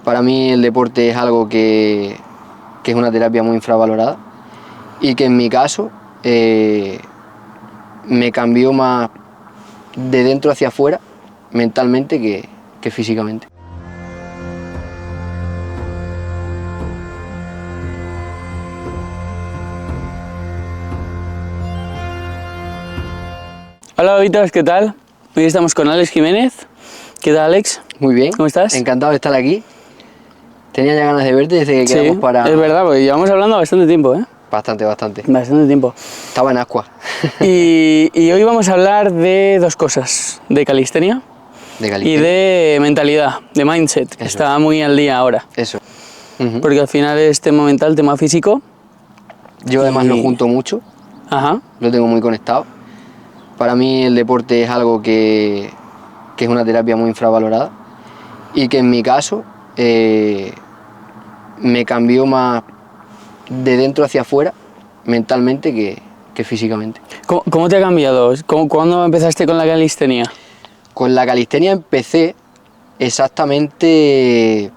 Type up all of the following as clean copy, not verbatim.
Para mí el deporte es algo que es una terapia muy infravalorada y que en mi caso me cambió más de dentro hacia afuera mentalmente que físicamente. Hola Vitas, ¿qué tal? Hoy estamos con Alex Jiménez. ¿Qué tal, Alex? Muy bien. ¿Cómo estás? Encantado de estar aquí. Tenía ya ganas de verte desde que quedamos para... es verdad, porque llevamos hablando bastante tiempo, ¿eh? Bastante. Bastante tiempo. Estaba en Ascua. Y hoy vamos a hablar de dos cosas, de calistenia y de mentalidad, de mindset, que está muy al día ahora. Eso. Porque al final es tema mental, tema físico. Yo además lo junto mucho. Ajá. Lo tengo muy conectado. Para mí el deporte es algo que es una terapia muy infravalorada y que en mi caso me cambió más de dentro hacia afuera mentalmente que físicamente. ¿Cómo te ha cambiado? ¿Cuándo empezaste con la calistenia? Con la calistenia empecé exactamente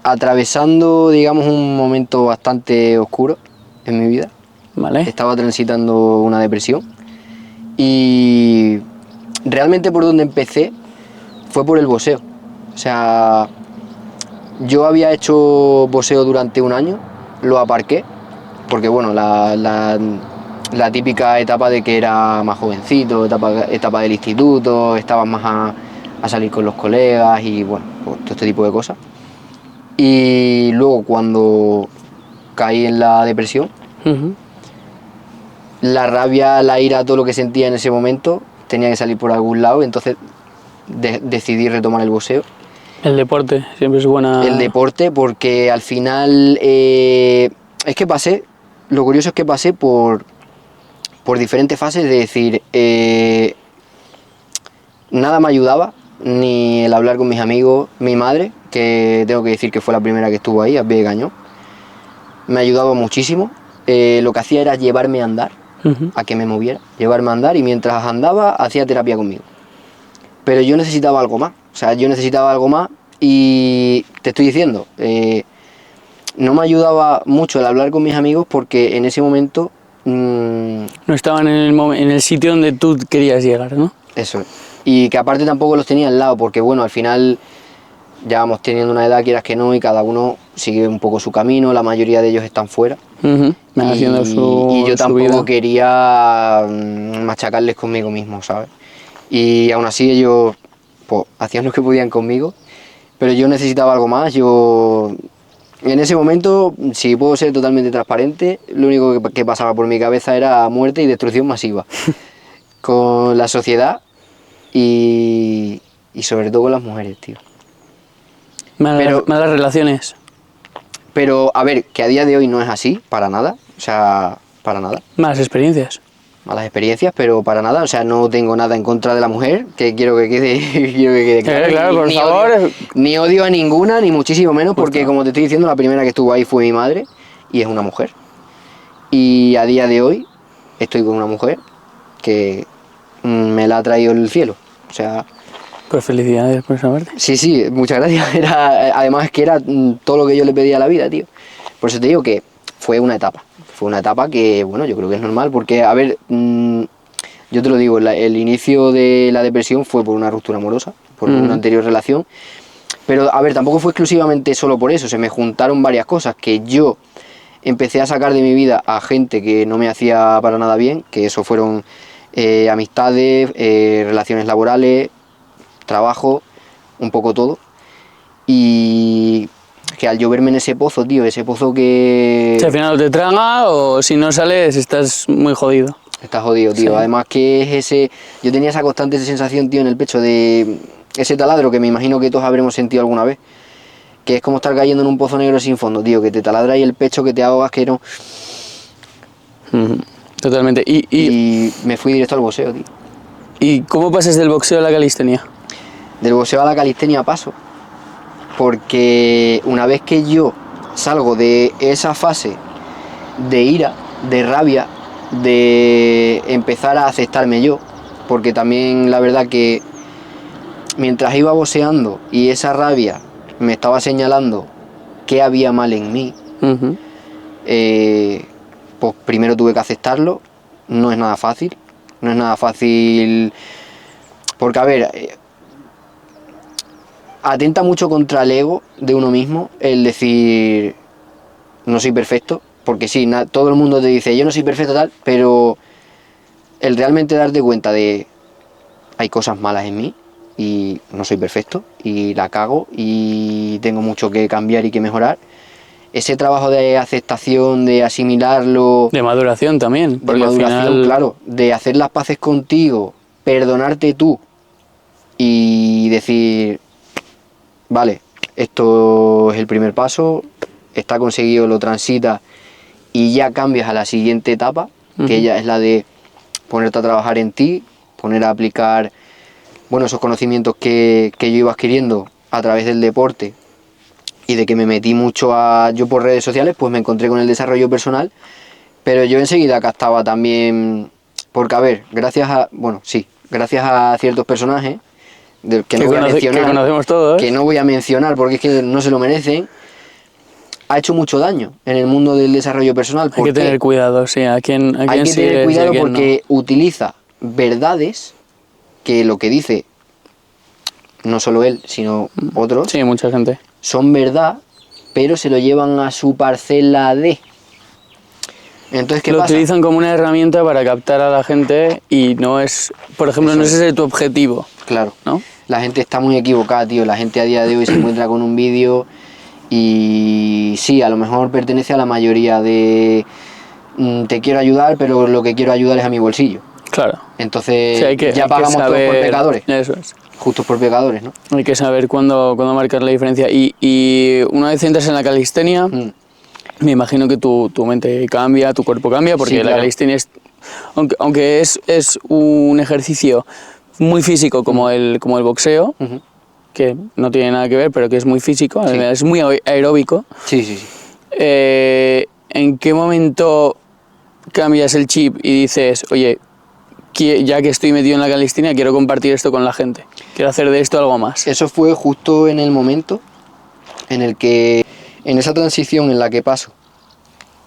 atravesando, digamos, un momento bastante oscuro en mi vida. Vale. Estaba transitando una depresión y realmente por donde empecé fue por el boxeo. O sea, yo había hecho boxeo durante un año, lo aparqué, porque bueno, la típica etapa de que era más jovencito, etapa del instituto, estabas más a salir con los colegas y bueno, pues, todo este tipo de cosas. Y luego cuando caí en la depresión, la rabia, la ira, todo lo que sentía en ese momento tenía que salir por algún lado, entonces decidí retomar el boxeo. El deporte siempre es buena... El deporte, porque al final es que pasé, lo curioso es que pasé por diferentes fases de decir, nada me ayudaba, ni el hablar con mis amigos, mi madre, que tengo que decir que fue la primera que estuvo ahí, a pie de cañón, me ayudaba muchísimo. Lo que hacía era llevarme a andar, a que me moviera, llevarme a andar, y mientras andaba hacía terapia conmigo. Pero yo necesitaba algo más, y te estoy diciendo, no me ayudaba mucho el hablar con mis amigos porque en ese momento... no estaban en el sitio donde tú querías llegar, ¿no? Eso, y que aparte tampoco los tenía al lado, porque bueno, al final ya vamos teniendo una edad, quieras que no, y cada uno sigue un poco su camino, la mayoría de ellos están fuera. Y yo tampoco quería machacarles conmigo mismo, ¿sabes? Y aún así ellos pues, hacían lo que podían conmigo, pero yo necesitaba algo más. Yo en ese momento, si puedo ser totalmente transparente, lo único que pasaba por mi cabeza era muerte y destrucción masiva con la sociedad y sobre todo con las mujeres, tío. Malas relaciones. Pero, a ver, que a día de hoy no es así, para nada, o sea, para nada. Malas experiencias. Malas experiencias, pero para nada, o sea, no tengo nada en contra de la mujer, que quiero que quede claro. Claro, por favor. Ni odio a ninguna, ni muchísimo menos, porque como te estoy diciendo, la primera que estuvo ahí fue mi madre, y es una mujer. Y a día de hoy estoy con una mujer que me la ha traído el cielo, o sea... Pues felicidades por esa parte. Sí, muchas gracias. Además que era todo lo que yo le pedía a la vida, tío. Por eso te digo que fue una etapa. Fue una etapa que, bueno, yo creo que es normal, porque, a ver, yo te lo digo, el inicio de la depresión fue por una ruptura amorosa, por una anterior relación. Pero, a ver, tampoco fue exclusivamente solo por eso, se me juntaron varias cosas, que yo empecé a sacar de mi vida a gente que no me hacía para nada bien, que eso fueron amistades, relaciones laborales, trabajo, un poco todo, y que al yo verme en ese pozo, tío, ese pozo que... Si al final te traga o si no sales estás muy jodido. Estás jodido, tío, sí. Además que es ese... Yo tenía esa constante sensación, tío, en el pecho de ese taladro que me imagino que todos habremos sentido alguna vez, que es como estar cayendo en un pozo negro sin fondo, tío, que te taladra ahí el pecho, que te ahogas, que no... Totalmente. Y me fui directo al boxeo, tío. ¿Y cómo pasas del boxeo a la calistenia? Del boxeo a la calistenia paso, porque una vez que yo salgo de esa fase de ira, de rabia, de empezar a aceptarme yo, porque también la verdad que mientras iba boxeando y esa rabia me estaba señalando qué había mal en mí, pues primero tuve que aceptarlo. No es nada fácil, porque a ver, atenta mucho contra el ego de uno mismo el decir no soy perfecto, porque sí, todo el mundo te dice yo no soy perfecto tal, pero el realmente darte cuenta de hay cosas malas en mí y no soy perfecto y la cago y tengo mucho que cambiar y que mejorar. Ese trabajo de aceptación, de asimilarlo... De maduración también. De maduración, al final... claro. De hacer las paces contigo, perdonarte tú y decir, vale, esto es el primer paso, está conseguido, lo transitas y ya cambias a la siguiente etapa, que ya es la de ponerte a trabajar en ti, poner a aplicar, bueno, esos conocimientos que yo iba adquiriendo a través del deporte y de que me metí mucho yo por redes sociales, pues me encontré con el desarrollo personal, pero yo enseguida captaba también, porque a ver, gracias a ciertos personajes, que no voy a mencionar, que conocemos todos, que no voy a mencionar porque es que no se lo merecen, ha hecho mucho daño en el mundo del desarrollo personal. Hay que tener cuidado, sí, hay que tener cuidado porque utiliza verdades que lo que dice, no solo él, sino otros, sí, mucha gente, son verdad, pero se lo llevan a su parcela de... Entonces, ¿qué pasa? Lo utilizan como una herramienta para captar a la gente y no es, por ejemplo, no es ese tu objetivo. Claro, ¿no? La gente está muy equivocada, tío. La gente a día de hoy se encuentra con un vídeo y sí, a lo mejor pertenece a la mayoría de te quiero ayudar, pero lo que quiero ayudar es a mi bolsillo. Claro. Entonces ya pagamos todos por pecadores. Eso es. Justos por pecadores, ¿no? Hay que saber cuándo marcar la diferencia. Y una vez entras en la calistenia, me imagino que tu mente cambia, tu cuerpo cambia, porque sí, claro. La calistenia es, aunque es un ejercicio muy físico como el boxeo, que no tiene nada que ver, pero que es muy físico, sí. Es muy aeróbico. Sí. ¿En qué momento cambias el chip y dices, oye, ya que estoy metido en la calistenia, quiero compartir esto con la gente, quiero hacer de esto algo más? Eso fue justo en el momento en el que, en esa transición en la que paso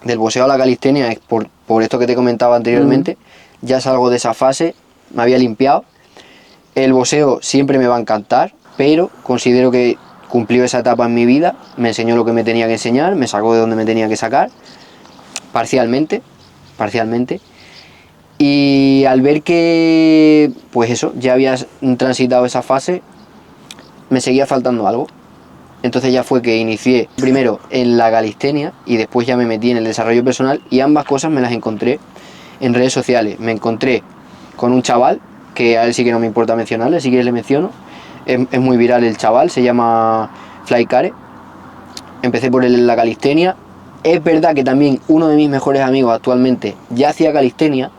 del boxeo a la calistenia, es por esto que te comentaba anteriormente, ya salgo de esa fase, me había limpiado. El boxeo siempre me va a encantar, pero considero que cumplió esa etapa en mi vida, me enseñó lo que me tenía que enseñar, me sacó de donde me tenía que sacar, parcialmente, y al ver que, pues eso, ya había transitado esa fase, me seguía faltando algo. Entonces ya fue que inicié primero en la calistenia y después ya me metí en el desarrollo personal, y ambas cosas me las encontré en redes sociales. Me encontré con un chaval, que a él sí que no me importa mencionarle, si quieres le menciono, es muy viral el chaval, se llama Flykare. Empecé por él en la calistenia. Es verdad que también uno de mis mejores amigos actualmente ya hacía calistenia,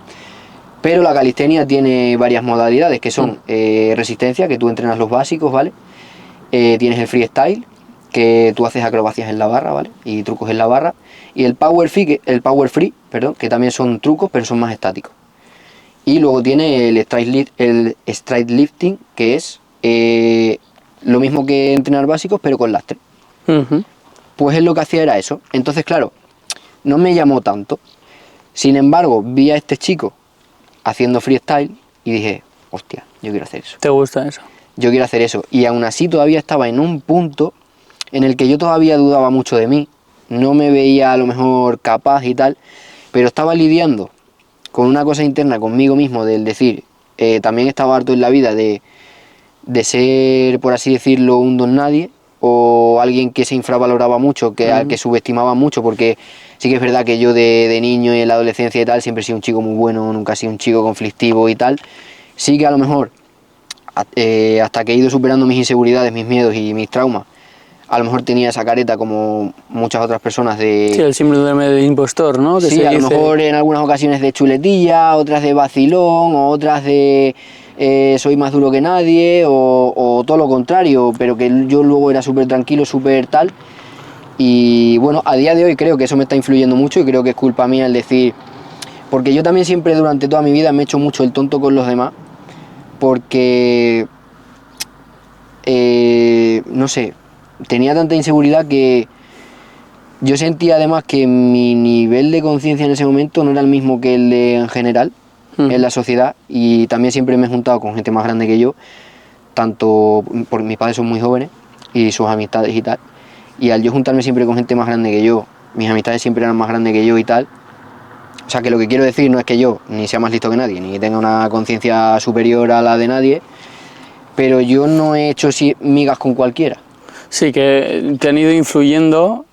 pero la calistenia tiene varias modalidades, que son resistencia, que tú entrenas los básicos, ¿vale? Tienes el freestyle, que tú haces acrobacias en la barra, ¿vale? Y trucos en la barra. Y el power free, que también son trucos, pero son más estáticos. Y luego tiene el stride lifting, que es lo mismo que entrenar básicos, pero con lastre. Pues él lo que hacía era eso. Entonces, claro, no me llamó tanto. Sin embargo, vi a este chico haciendo freestyle y dije, hostia, yo quiero hacer eso. ¿Te gusta eso? Yo quiero hacer eso. Y aún así todavía estaba en un punto en el que yo todavía dudaba mucho de mí. No me veía a lo mejor capaz y tal, pero estaba lidiando con una cosa interna conmigo mismo, del decir, también estaba harto en la vida de ser, por así decirlo, un don nadie, o alguien que se infravaloraba mucho, al que subestimaba mucho, porque sí que es verdad que yo de niño y en la adolescencia y tal, siempre he sido un chico muy bueno, nunca he sido un chico conflictivo y tal. Sí que a lo mejor, hasta que he ido superando mis inseguridades, mis miedos y mis traumas, a lo mejor tenía esa careta como muchas otras personas de... Sí, el síndrome del impostor, ¿no? Que sí, a lo mejor en algunas ocasiones de chuletilla, otras de vacilón, o otras de soy más duro que nadie, o todo lo contrario, pero que yo luego era súper tranquilo, súper tal. Y bueno, a día de hoy creo que eso me está influyendo mucho y creo que es culpa mía el decir... Porque yo también siempre durante toda mi vida me he hecho mucho el tonto con los demás, porque... no sé... tenía tanta inseguridad que yo sentía además que mi nivel de conciencia en ese momento no era el mismo que el de en general en la sociedad, y también siempre me he juntado con gente más grande que yo, tanto porque mis padres son muy jóvenes y sus amistades y tal, y al yo juntarme siempre con gente más grande que yo, mis amistades siempre eran más grandes que yo y tal. O sea, que lo que quiero decir no es que yo ni sea más listo que nadie, ni tenga una conciencia superior a la de nadie, pero yo no he hecho migas con cualquiera. Sí, que te han ido influyendo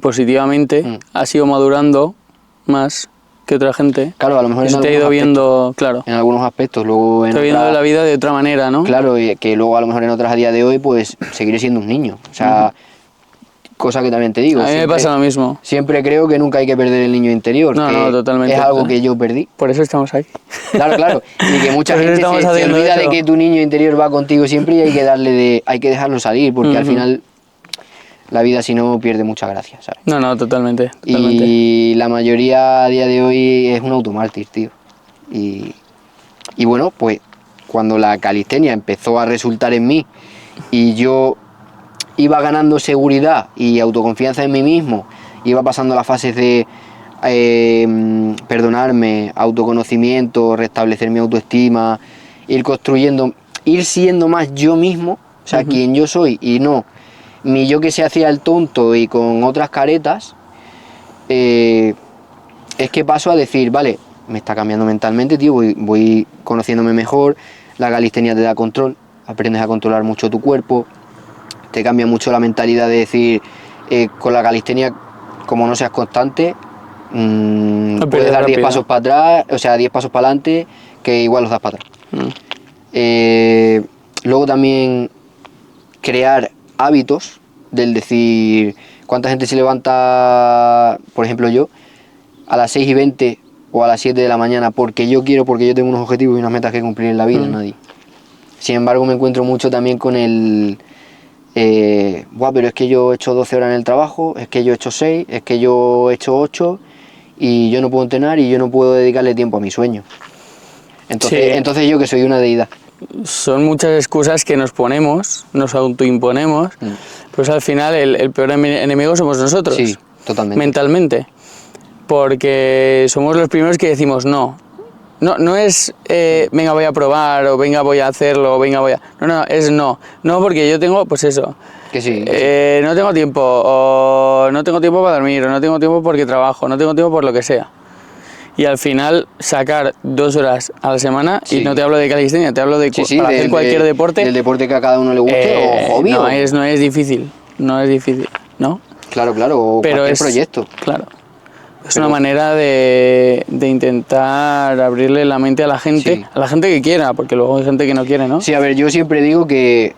positivamente, has ido madurando más que otra gente. Claro, a lo mejor eso te ha ido viendo, claro. En algunos aspectos, luego en te ha viendo la vida de otra manera, ¿no? Claro, que luego a lo mejor en otras a día de hoy, pues seguiré siendo un niño. O sea, cosa que también te digo. A mí me pasa lo mismo. Siempre creo que nunca hay que perder el niño interior. No, no, totalmente. Es algo que yo perdí. Por eso estamos aquí. Claro, claro. Y que mucha gente se olvida de que tu niño interior va contigo siempre y hay que dejarlo salir, porque al final la vida si no pierde mucha gracia, ¿sabes? No, no, totalmente. Y la mayoría a día de hoy es un automártir, tío. Y bueno, pues cuando la calistenia empezó a resultar en mí y yo iba ganando seguridad y autoconfianza en mí mismo, iba pasando las fases de perdonarme, autoconocimiento, restablecer mi autoestima, ir construyendo, ir siendo más yo mismo, o sea, quien yo soy, y no mi yo que se hacía el tonto y con otras caretas, es que paso a decir, vale, me está cambiando mentalmente, tío, voy conociéndome mejor, la calistenia te da control, aprendes a controlar mucho tu cuerpo, te cambia mucho la mentalidad de decir, con la calistenia, como no seas constante, puedes dar 10 pasos para atrás, o sea, 10 pasos para adelante, que igual los das para atrás. Luego también crear hábitos del decir, ¿cuánta gente se levanta, por ejemplo yo, a las 6:20 o a las 7 de la mañana porque yo quiero, porque yo tengo unos objetivos y unas metas que cumplir en la vida? Nadie. Sin embargo, me encuentro mucho también con el pero es que yo he hecho 12 horas en el trabajo, es que yo he hecho 6, es que yo he hecho 8 y yo no puedo entrenar y yo no puedo dedicarle tiempo a mi sueño. Entonces yo que soy una deidad. Son muchas excusas que nos ponemos, nos autoimponemos, pues al final el peor enemigo somos nosotros. Sí, totalmente. Mentalmente. Porque somos los primeros que decimos no. No es venga voy a probar, o venga voy a hacerlo, o venga voy a... No, es no. No, porque yo tengo, pues eso. Que sí. No tengo tiempo, o no tengo tiempo para dormir, o no tengo tiempo porque trabajo, no tengo tiempo por lo que sea. Y al final sacar 2 horas a la semana, y no te hablo de calistenia, te hablo de para hacer cualquier deporte. Del deporte que a cada uno le guste, o hobby. No es difícil, ¿no? Claro, o pero cualquier proyecto. Claro. Es una manera de intentar abrirle la mente a la gente que quiera, porque luego hay gente que no quiere, ¿no? Sí, a ver, yo siempre digo que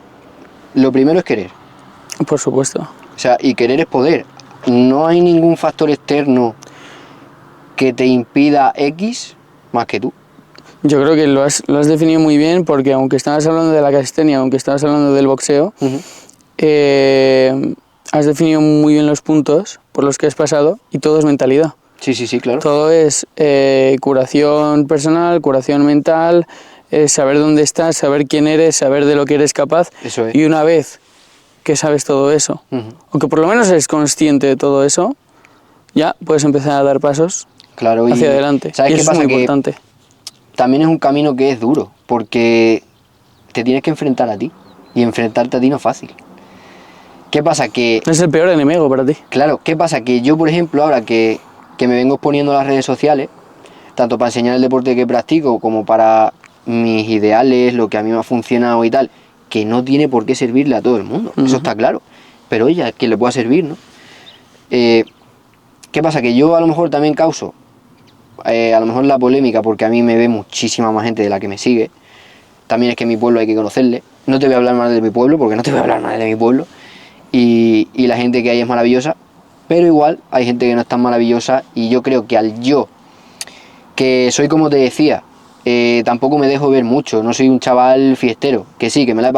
lo primero es querer. Por supuesto. O sea, y querer es poder. No hay ningún factor externo que te impida X más que tú. Yo creo que lo has definido muy bien, porque aunque estabas hablando de la calistenia, aunque estabas hablando del boxeo, has definido muy bien los puntos por los que has pasado, y todo es mentalidad. Sí, claro. Todo es curación personal, curación mental, saber dónde estás, saber quién eres, saber de lo que eres capaz. Eso es. Y una vez que sabes todo eso, o que por lo menos eres consciente de todo eso, ya puedes empezar a dar pasos hacia adelante. ¿Sabes qué pasa? Es muy importante. También es un camino que es duro, porque te tienes que enfrentar a ti, y enfrentarte a ti no es fácil. ¿Qué pasa? Que... Es el peor enemigo para ti. Claro, ¿qué pasa? Que yo, por ejemplo, ahora que me vengo exponiendo a las redes sociales, tanto para enseñar el deporte que practico como para mis ideales, lo que a mí me ha funcionado y tal, que no tiene por qué servirle a todo el mundo, eso está claro, pero oye, que le pueda servir, ¿no? ¿Qué pasa? Que yo a lo mejor también causo, a lo mejor la polémica, porque a mí me ve muchísima más gente de la que me sigue. También es que mi pueblo hay que conocerle. No te voy a hablar más de mi pueblo, porque no te voy a hablar más de mi pueblo. Y la gente que hay es maravillosa, pero igual hay gente que no es tan maravillosa, y yo creo que al yo, que soy como te decía, tampoco me dejo ver mucho, no soy un chaval fiestero, que sí, que me la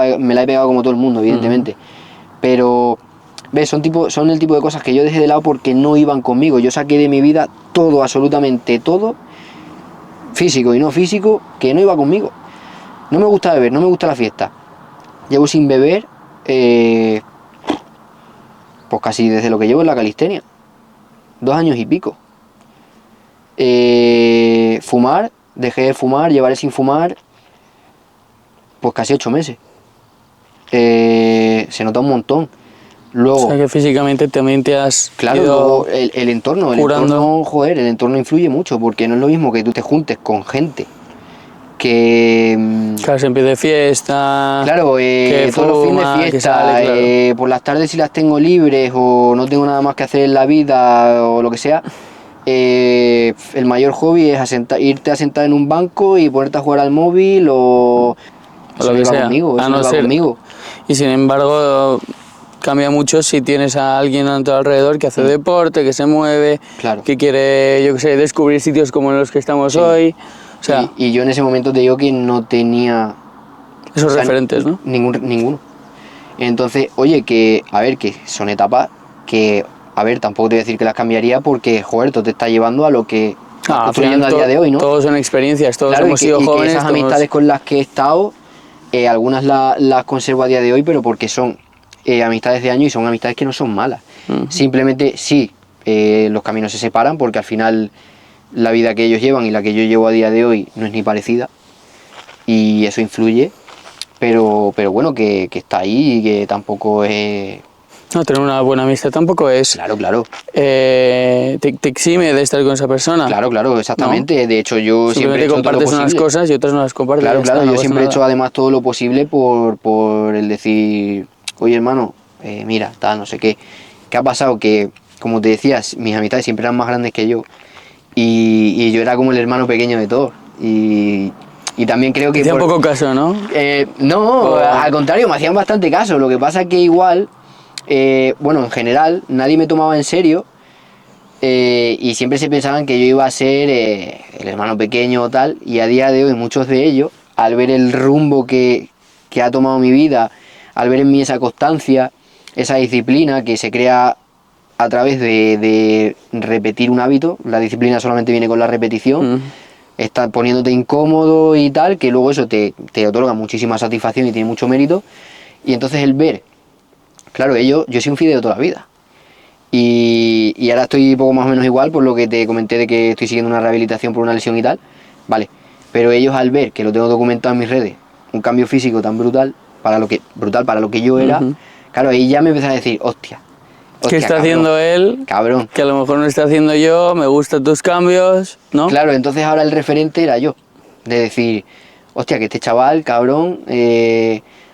he pegado como todo el mundo, evidentemente, pero ves, son el tipo de cosas que yo dejé de lado porque no iban conmigo. Yo saqué de mi vida todo, absolutamente todo, físico y no físico, que no iba conmigo. No me gusta beber, no me gusta la fiesta, llevo sin beber pues casi desde lo que llevo en la calistenia. 2 años y pico. Fumar, dejé de fumar, llevaré sin fumar, pues casi 8 meses. Se nota un montón. Luego, O sea que físicamente también te has claro, ido luego el entorno, joder, el entorno influye mucho, porque no es lo mismo que tú te juntes con gente que... Claro, siempre de fiesta, Claro, que todos los fines fuma, de que fiesta, sale, claro. por las tardes si las tengo libres o no tengo nada más que hacer en la vida o lo que sea, el mayor hobby es irte a sentar en un banco y ponerte a jugar al móvil o... O Eso lo no que iba sea. conmigo, A eso no no iba ser, conmigo. y sin embargo, cambia mucho si tienes a alguien a tu alrededor que hace deporte, que se mueve, Claro. que quiere, yo qué sé, descubrir sitios como en los que estamos Sí. hoy. O sea, Y yo en ese momento te digo que no tenía... esos o sea, referentes, ¿no? ninguno. Entonces, oye, que, a ver, que son etapas que, a ver, tampoco te voy a decir que las cambiaría porque, joder, tú te estás llevando a lo que vas Al construyendo final a día de hoy, ¿no? todos son experiencias, todos Claro, hemos sido y que jóvenes, esas todos... amistades con las que he estado, algunas las conservo a día de hoy, pero porque son amistades de años y son amistades que no son malas. Simplemente, sí, los caminos se separan porque al final la vida que ellos llevan y la que yo llevo a día de hoy no es ni parecida y eso influye, pero bueno, que está ahí y que tampoco es... No, tener una buena amistad tampoco es... Claro. te exime de estar con esa persona. Claro, exactamente. ¿No? De hecho, yo siempre he Simplemente hecho todo lo compartes unas posible. cosas y otras no las compartes. Claro, ya está, no yo pasa siempre he nada. hecho además todo lo posible por el decir, oye hermano, mira, tal, no sé qué. ¿Qué ha pasado? Que, como te decías, mis amistades siempre eran más grandes que yo y yo era como el hermano pequeño de todos. Y también creo que... Hacía un poco caso, ¿no? No, O- al contrario, me hacían bastante caso. Lo que pasa es que igual, bueno, en general, nadie me tomaba en serio. Y siempre se pensaban que yo iba a ser el hermano pequeño o tal, y a día de hoy muchos de ellos, al ver el rumbo que ha tomado mi vida, al ver en mí esa constancia, esa disciplina que se crea a través de repetir un hábito, la disciplina solamente viene con la repetición, está poniéndote incómodo y tal, que luego eso te otorga muchísima satisfacción y tiene mucho mérito, y entonces el ver, claro, yo soy un fideo toda la vida. Y ahora estoy poco más o menos igual por lo que te comenté de que estoy siguiendo una rehabilitación por una lesión y tal, vale, pero ellos al ver que lo tengo documentado en mis redes, un cambio físico tan brutal para lo que yo era, claro, ahí ya me empiezan a decir, hostia, ¿Qué está cabrón, haciendo él? cabrón. Que a lo mejor no está haciendo yo, me gustan tus cambios, ¿no? Claro, entonces ahora el referente era yo, de decir, hostia, que este chaval, cabrón,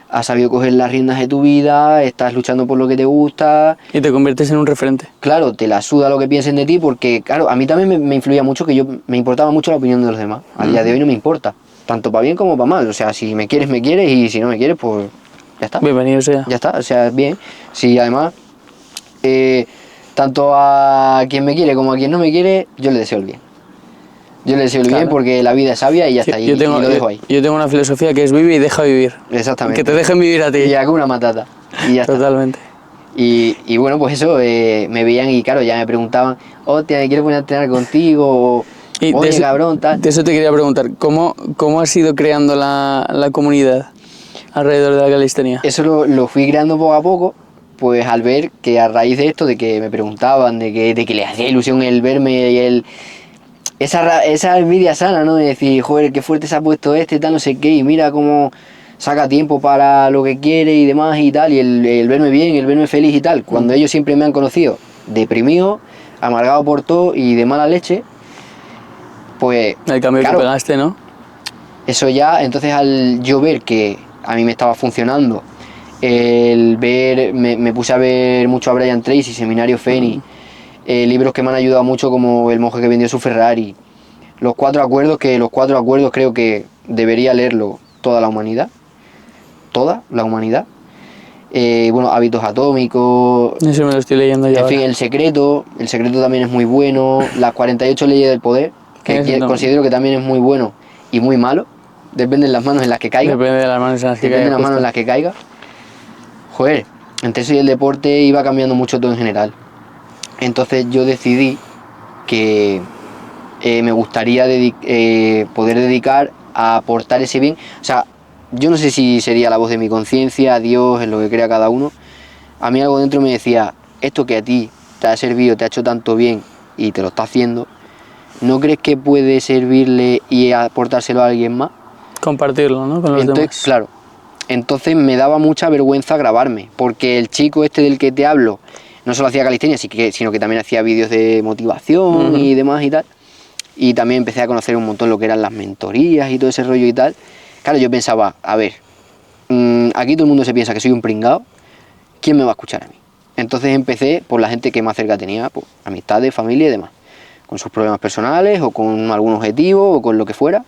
ha sabido coger las riendas de tu vida, estás luchando por lo que te gusta. Y te conviertes en un referente. Claro, te la suda lo que piensen de ti porque, claro, a mí también me influía mucho que me importaba mucho la opinión de los demás. A día de hoy no me importa, tanto para bien como para mal. O sea, si me quieres y si no me quieres, pues ya está. Bienvenido sea. Ya está, o sea, bien. Si además, tanto a quien me quiere como a quien no me quiere, yo le deseo el bien. Yo le deseo el bien porque la vida es sabia y ya está, y lo dejo ahí. Yo tengo una filosofía que es vive y deja vivir. Exactamente. Que te dejen vivir a ti. Y Hakuna Matata. Y ya está. Totalmente. Y bueno, pues eso, me veían y claro, ya me preguntaban, hostia, me quiero poner a entrenar contigo, Y oye, cabrón, tal. de eso te quería preguntar, ¿cómo has ido creando la comunidad alrededor de la calistenia? Eso lo fui creando poco a poco, pues al ver que a raíz de esto, de que me preguntaban, de que les hacía ilusión el verme y esa envidia sana, ¿no? De decir, joder, qué fuerte se ha puesto este, tal, no sé qué, y mira cómo saca tiempo para lo que quiere y demás y tal, y el verme bien, el verme feliz y tal. Cuando ellos siempre me han conocido deprimido, amargado por todo y de mala leche, pues... El cambio claro, que pegaste, ¿no? eso ya, entonces al yo ver que a mí me estaba funcionando, me puse a ver mucho a Brian Tracy, Seminario Feni, libros que me han ayudado mucho como El monje que vendió su Ferrari, los cuatro acuerdos creo que debería leerlo toda la humanidad, bueno, Hábitos Atómicos, Eso me lo estoy leyendo yo en fin, ahora. El secreto también es muy bueno, las 48 leyes del poder, que considero que también es muy bueno y muy malo, depende de las manos en las que caiga. Depende de las manos en las que Depende de caiga, las manos en las que caiga. Joder, entre eso y el deporte iba cambiando mucho todo en general. Entonces yo decidí que me gustaría poder dedicar a aportar ese bien. O sea, yo no sé si sería la voz de mi conciencia, Dios, en lo que crea cada uno. A mí algo dentro me decía, esto que a ti te ha servido, te ha hecho tanto bien y te lo está haciendo, ¿no crees que puede servirle y aportárselo a alguien más? Compartirlo, ¿no? Con los Entonces, demás. claro, entonces me daba mucha vergüenza grabarme, porque el chico este del que te hablo no solo hacía calistenia, sino que también hacía vídeos de motivación y demás y tal. Y también empecé a conocer un montón lo que eran las mentorías y todo ese rollo y tal. Claro, yo pensaba, a ver, aquí todo el mundo se piensa que soy un pringao, ¿quién me va a escuchar a mí? Entonces empecé por la gente que más cerca tenía, pues, amistades, familia y demás, con sus problemas personales o con algún objetivo o con lo que fuera.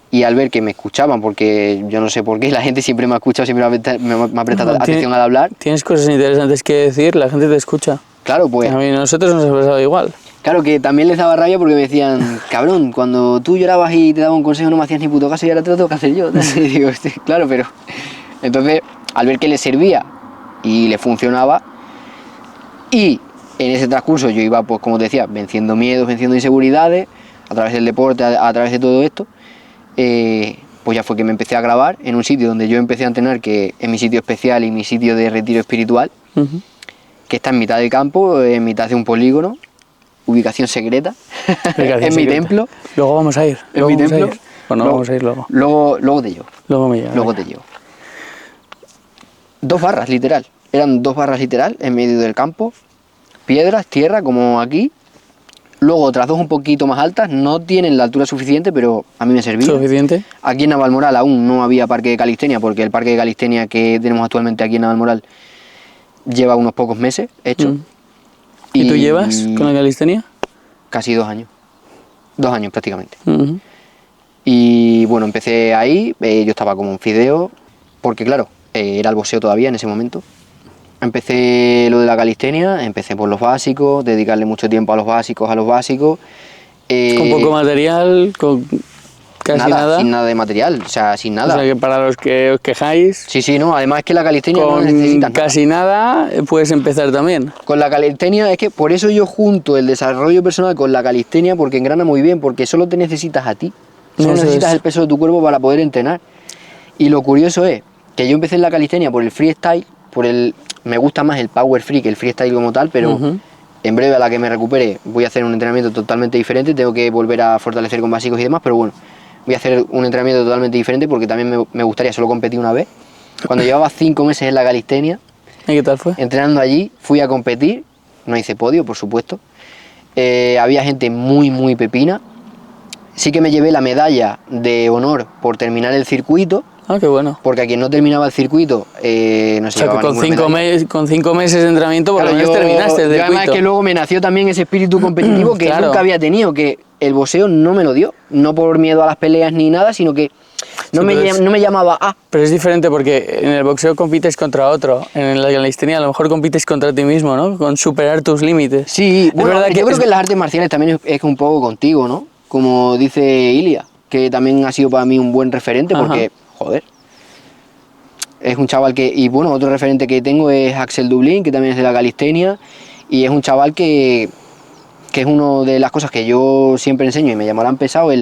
Y al ver que me escuchaban, porque yo no sé por qué, la gente siempre me ha escuchado, siempre me ha prestado atención al hablar. Tienes cosas interesantes que decir, la gente te escucha. Claro, pues... A mí nosotros nos ha pasado igual. Claro que también les daba rabia porque me decían, cabrón, cuando tú llorabas y te daba un consejo no me hacías ni puto caso y ahora te lo tengo que hacer yo. Y digo, sí, claro, pero... Entonces, al ver que les servía y les funcionaba, y en ese transcurso yo iba, pues como te decía, venciendo miedos, venciendo inseguridades, a través del deporte, a través de todo esto, pues ya fue que me empecé a grabar en un sitio donde yo empecé a entrenar, que es mi sitio especial y mi sitio de retiro espiritual, que está en mitad del campo, en mitad de un polígono, ubicación secreta, en mi templo. Luego vamos a ir. En mi templo. Bueno, vamos a ir luego. Luego te llevo. Luego me llevo. Luego te llevo. 2 barras, literal. Eran 2 barras literal en medio del campo. Piedras, tierra, como aquí. Luego otras 2 un poquito más altas. No tienen la altura suficiente, pero a mí me servía. ¿Suficiente? Aquí en Navalmoral aún no había parque de calistenia, porque el parque de calistenia que tenemos actualmente aquí en Navalmoral lleva unos pocos meses hecho. ¿Y tú llevas con la calistenia? Casi 2 años. 2 años prácticamente. Y bueno, empecé ahí, yo estaba como un fideo, porque claro, era el boxeo todavía en ese momento. Empecé lo de la calistenia, empecé por los básicos, dedicarle mucho tiempo a los básicos. Con poco material, con casi nada. Sin nada de material, o sea, sin nada. O sea que para los que os quejáis... Sí, no, además es que la calistenia no necesitas nada. Casi nada puedes empezar también. Con la calistenia, es que por eso yo junto el desarrollo personal con la calistenia, porque engrana muy bien, porque solo te necesitas a ti. Solo necesitas el peso de tu cuerpo para poder entrenar. Y lo curioso es que yo empecé en la calistenia por el freestyle, me gusta más el power free que el freestyle como tal, pero en breve, a la que me recupere, voy a hacer un entrenamiento totalmente diferente, tengo que volver a fortalecer con básicos y demás, pero bueno, voy a hacer un entrenamiento totalmente diferente porque también me gustaría solo competir una vez. Cuando llevaba 5 meses en la calistenia, ¿y qué tal fue? Entrenando allí, fui a competir, no hice podio, por supuesto. Había gente muy pepina. Sí que me llevé la medalla de honor por terminar el circuito. Ah, qué bueno. Porque a quien no terminaba el circuito, no se o sea, llevaba que con 5 meses de entrenamiento por lo menos terminaste el circuito. Además que luego me nació también ese espíritu competitivo que nunca había tenido, que el boxeo no me lo dio. No por miedo a las peleas ni nada, sino que no me llamaba a... Pero es diferente porque en el boxeo compites contra otro. En la calistenia a lo mejor compites contra ti mismo, ¿no? Con superar tus límites. Sí, bueno, yo creo que en las artes marciales también es un poco contigo, ¿no? Como dice Ilia, que también ha sido para mí un buen referente porque, joder, es un chaval que... Y bueno, otro referente que tengo es Axel Dublín, que también es de la calistenia, y es un chaval que es una de las cosas que yo siempre enseño y me llamarán pesado,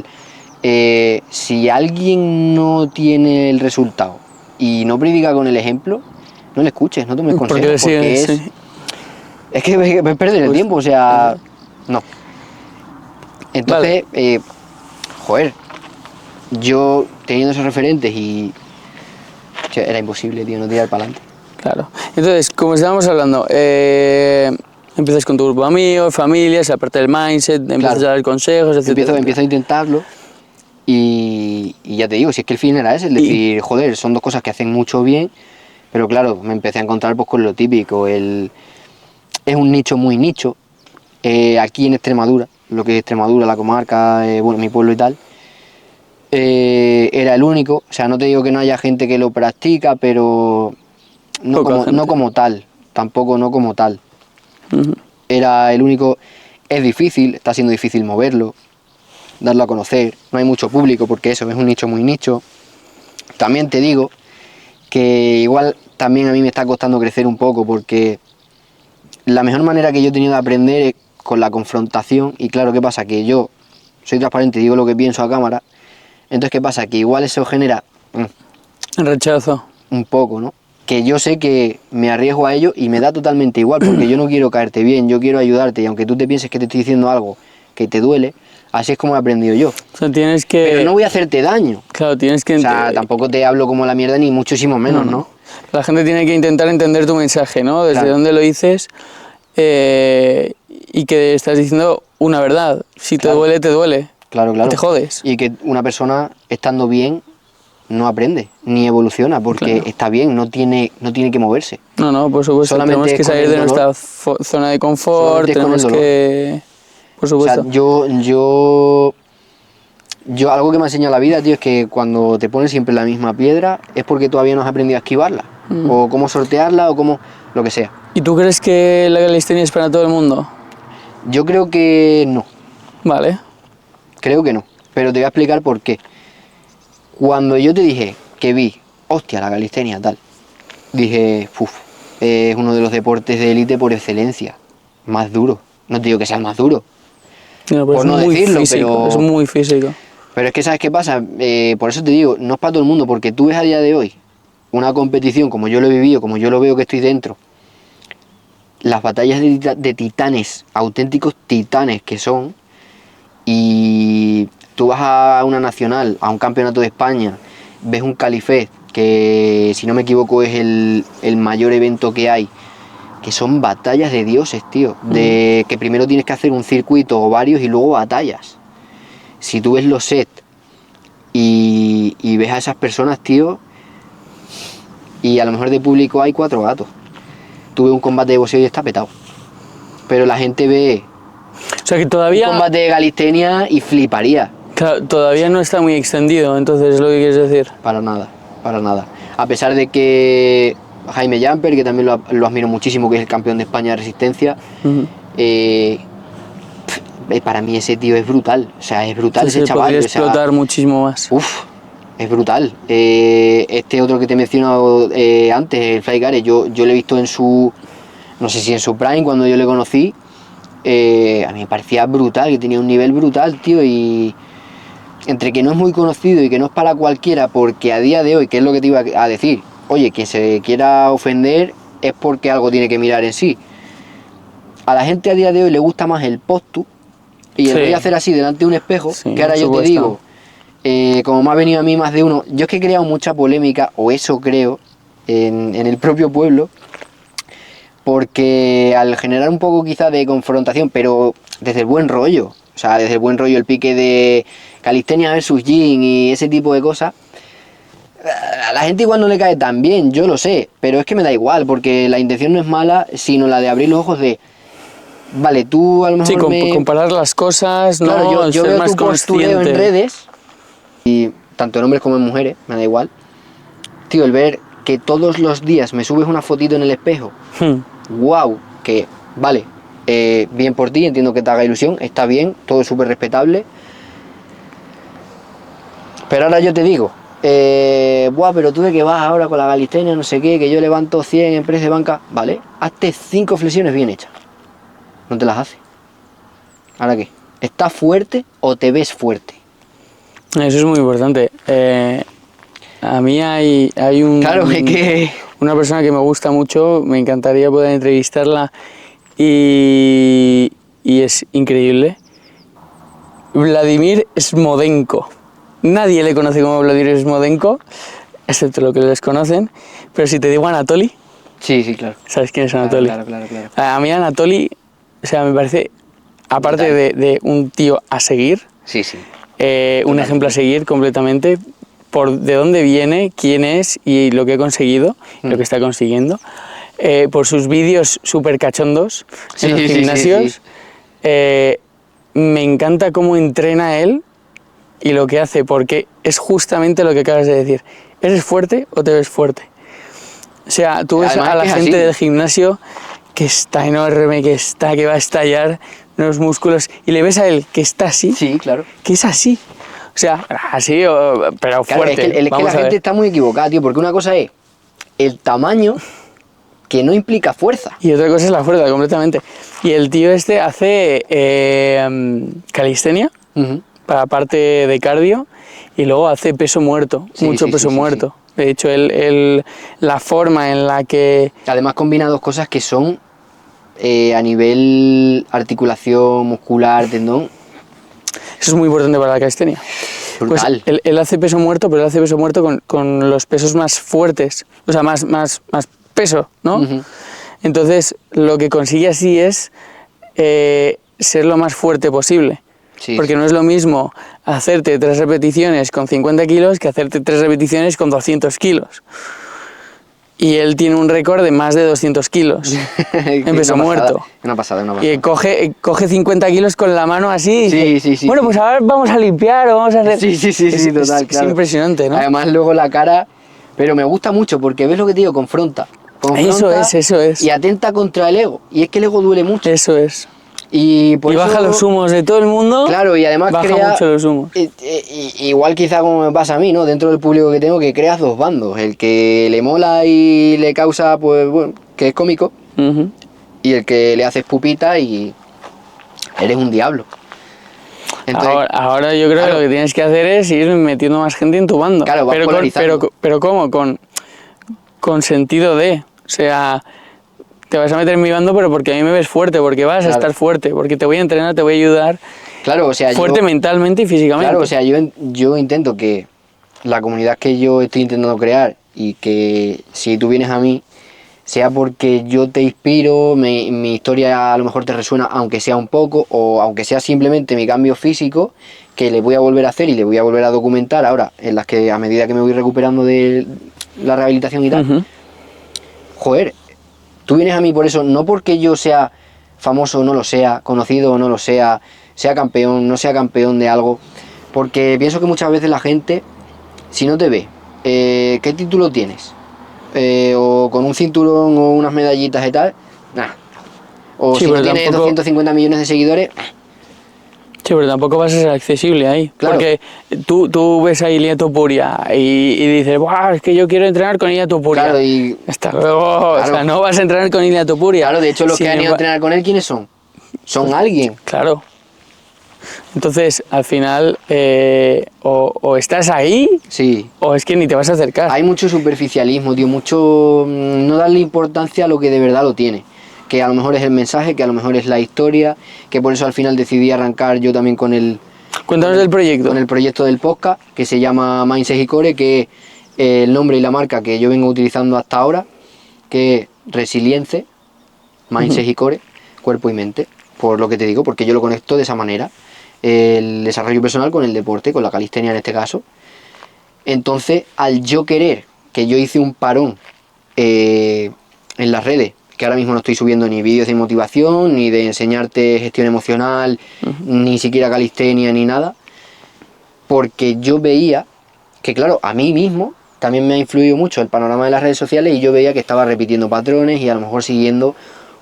si alguien no tiene el resultado y no predica con el ejemplo, no le escuches, no tomes consejos, porque es que es perder el tiempo, o sea, no. Entonces, joder, yo teniendo esos referentes y era imposible, tío, no tirar para adelante. Claro. Entonces, como estábamos hablando, empiezas con tu grupo de amigos, familias, aparte del mindset, empiezas a dar consejos, etc. Empiezo a intentarlo y ya te digo, si es que el fin era ese, es decir, joder, son 2 cosas que hacen mucho bien, pero claro, me empecé a encontrar pues con lo típico, es un nicho muy nicho, aquí en Extremadura, lo que es Extremadura, la comarca, bueno, mi pueblo y tal, era el único, o sea, no te digo que no haya gente que lo practica, pero no como tal, tampoco no como tal. Era el único. Es difícil, está siendo difícil moverlo, darlo a conocer, no hay mucho público porque eso es un nicho muy nicho. También te digo que igual también a mí me está costando crecer un poco porque la mejor manera que yo he tenido de aprender es con la confrontación. Y claro, ¿qué pasa? Que yo soy transparente, digo lo que pienso a cámara. Entonces, ¿qué pasa? Que igual eso genera Rechazo. un poco, ¿no? Que yo sé que me arriesgo a ello y me da totalmente igual, porque yo no quiero caerte bien, yo quiero ayudarte, y aunque tú te pienses que te estoy diciendo algo que te duele, así es como he aprendido yo. O sea, tienes que... Pero no voy a hacerte daño. Claro, tienes que... O sea, tampoco te hablo como la mierda, ni muchísimo menos, ¿no? La gente tiene que intentar entender tu mensaje, ¿no? Desde Claro. dónde lo dices y que estás diciendo una verdad. Si te Claro. duele, te duele. Claro, claro. Te jodes. Y que una persona estando bien no aprende, ni evoluciona, porque Claro. está bien, no tiene que moverse. No, por supuesto. Solamente Tenemos que es con salir el de dolor. nuestra zona de confort, Solamente es con el tenemos dolor. que... Por O sea, supuesto. yo algo que me ha enseñado la vida, tío, es que cuando te pones siempre la misma piedra es porque todavía no has aprendido a esquivarla, o cómo sortearla, o cómo, lo que sea. ¿Y tú crees que la calistenia es para todo el mundo? Yo creo que no, Vale. creo que no, pero te voy a explicar por qué. Cuando yo te dije que vi, hostia, la calistenia, tal, dije, uff, es uno de los deportes de élite por excelencia, más duro. No te digo que sea el más duro, No, Por es no muy decirlo, físico, pero- es muy físico. pero es que ¿sabes qué pasa? Por eso te digo, no es para todo el mundo, porque tú ves a día de hoy una competición como yo lo he vivido, como yo lo veo que estoy dentro, las batallas de titanes, auténticos titanes que son, y tú vas a una nacional, a un campeonato de España, ves un Califest, que si no me equivoco es el mayor evento que hay, que son batallas de dioses, tío, de que primero tienes que hacer un circuito o varios y luego batallas. Si tú ves los sets y ves a esas personas, tío, y a lo mejor de público hay 4 gatos. Tú ves un combate de boxeo y está petado. Pero la gente ve O sea que un todavía, combate de calistenia y fliparía. claro, todavía no está muy extendido, entonces es lo que quieres decir. Para nada, para nada. A pesar de que Jaime Jamper, que también lo admiro muchísimo, que es el campeón de España de resistencia, Ujú. para mí ese tío es brutal. O sea, es brutal Sí, ese sí, chaval. podría O sea, explotar muchísimo más. uf, es brutal. Este otro que te he mencionado antes, el Fly Gare, yo lo he visto en su, no sé si en su prime, cuando yo le conocí, a mí me parecía brutal, que tenía un nivel brutal, tío, y entre que no es muy conocido y que no es para cualquiera, porque a día de hoy, que es lo que te iba a decir, oye, quien se quiera ofender es porque algo tiene que mirar en sí. A la gente a día de hoy le gusta más el postu y el Sí. voy a hacer así delante de un espejo, Sí, que ahora por yo te supuesto. digo, como me ha venido a mí más de uno, yo es que he creado mucha polémica, o eso creo, en el propio pueblo, porque al generar un poco quizá de confrontación, pero desde el buen rollo, o sea, desde el buen rollo, el pique de calistenia versus gym y ese tipo de cosas, a la gente igual no le cae tan bien, yo lo sé, pero es que me da igual, porque la intención no es mala, sino la de abrir los ojos de, vale, tú a lo mejor Sí, comparar las cosas, ¿no? Claro, yo Ser veo más tu postureo en consciente. redes, y tanto en hombres como en mujeres, me da igual. Tío, el ver que todos los días me subes una fotito en el espejo, wow, que vale, bien por ti, entiendo que te haga ilusión, está bien, todo es súper respetable. Pero ahora yo te digo, buah, pero tú de qué vas ahora con la calistenia, no sé qué, que yo levanto 100 en press de banca, vale, hazte 5 flexiones bien hechas. No te las haces. ¿Ahora qué? ¿Estás fuerte o te ves fuerte? Eso es muy importante. A mí hay Claro, es que... una persona que me gusta mucho, me encantaría poder entrevistarla y es increíble. Vladimir Smodenko. Nadie le conoce como Vladimir Smodenko, excepto los que les conocen, pero si te digo Anatoly, Sí, sí, claro. ¿sabes quién es Claro, Anatoly? claro. A mí Anatoly, o sea, me parece, aparte Brutal. de un tío a seguir, Sí, sí. un ejemplo a seguir completamente, por de dónde viene, quién es y lo que ha conseguido, lo que está consiguiendo, por sus vídeos súper cachondos Sí, en los sí, sí, gimnasios. sí. Me encanta cómo entrena él y lo que hace, porque es justamente lo que acabas de decir. ¿Eres fuerte o te ves fuerte? O sea, tú ves Además a la que es gente así. del gimnasio que está enorme, que va a estallar los músculos, y le ves a él que está así, Sí, claro. que es así. O sea, así, pero Claro, fuerte. es que la Vamos a gente ver. está muy equivocada, tío, porque una cosa es el tamaño que no implica fuerza. Y otra cosa es la fuerza, completamente. Y el tío este hace calistenia, para parte de cardio, y luego hace peso muerto, Sí, mucho sí, peso sí, sí, muerto. De hecho, la forma en la que... Además combina dos cosas que son a nivel articulación, muscular, tendón. Eso es muy importante para la calistenia. Brutal. Pues él hace peso muerto, pero él hace peso muerto con los pesos más fuertes, o sea, más peso, ¿no? Ujú. Entonces, lo que consigue así es ser lo más fuerte posible. Sí, Porque sí. no es lo mismo hacerte 3 repeticiones con 50 kilos que hacerte 3 repeticiones con 200 kilos. Y él tiene un récord de más de 200 kilos en peso muerto. Una pasada. Y coge 50 kilos con la mano así. Y Sí, dice, sí. bueno, pues ahora vamos a limpiar o vamos a hacer... Sí, total, Es claro. impresionante, ¿no? Además luego la cara, pero me gusta mucho porque ves lo que te digo, confronta. Eso es. Y atenta contra el ego. Y es que el ego duele mucho. Eso es. Y por Y eso, baja los humos de todo el mundo. claro, y además baja crea, mucho los humos. igual quizá como me pasa a mí, ¿no? Dentro del público que tengo, que creas dos bandos. El que le mola y le causa, pues bueno, que es cómico. Ujú. Y el que le haces pupita y eres un diablo. Entonces, Ahora yo creo claro. que lo que tienes que hacer es ir metiendo más gente en tu bando. Claro, vas polarizando. pero ¿cómo? Con sentido de... O sea, te vas a meter en mi bando, pero porque a mí me ves fuerte, porque vas a Claro. estar fuerte, porque te voy a entrenar, te voy a ayudar claro, o sea, fuerte mentalmente y físicamente. Claro, o sea, yo intento que la comunidad que yo estoy intentando crear y que si tú vienes a mí, sea porque yo te inspiro, mi historia a lo mejor te resuena, aunque sea un poco, o aunque sea simplemente mi cambio físico, que le voy a volver a hacer y le voy a volver a documentar ahora, en las que a medida que me voy recuperando de la rehabilitación y tal. Ujú. Joder, tú vienes a mí por eso, no porque yo sea famoso o no lo sea, conocido o no lo sea campeón, no sea campeón de algo, porque pienso que muchas veces la gente, si no te ve, ¿qué título tienes? O con un cinturón o unas medallitas y tal, nada. O Sí, si no pero tienes tampoco- 250 millones de seguidores, Sí, pero tampoco vas a ser accesible ahí. Claro. Porque tú ves a Ilia Topuria y dices, ¡buah! Es que yo quiero entrenar con Ilia Topuria. claro, y Hasta luego. Claro. O sea, no vas a entrenar con Ilia Topuria. claro, de hecho los Sin que han ido a emba- entrenar con él, ¿quiénes son? Son alguien. Claro. Entonces, al final, o estás ahí, Sí. o es que ni te vas a acercar. Hay mucho superficialismo, tío, mucho no darle importancia a lo que de verdad lo tiene. Que a lo mejor es el mensaje, que a lo mejor es la historia, que por eso al final decidí arrancar yo también con el Cuéntanos del proyecto. proyecto del podcast, que se llama Mindset Hikore, que es el nombre y la marca que yo vengo utilizando hasta ahora, que es Resilience, Mindset Hikore, cuerpo y mente, por lo que te digo, porque yo lo conecto de esa manera, el desarrollo personal con el deporte, con la calistenia en este caso. Entonces, al yo querer, que yo hice un parón en las redes, que ahora mismo no estoy subiendo ni vídeos de motivación, ni de enseñarte gestión emocional, ni siquiera calistenia, ni nada, porque yo veía que, claro, a mí mismo también me ha influido mucho el panorama de las redes sociales y yo veía que estaba repitiendo patrones y a lo mejor siguiendo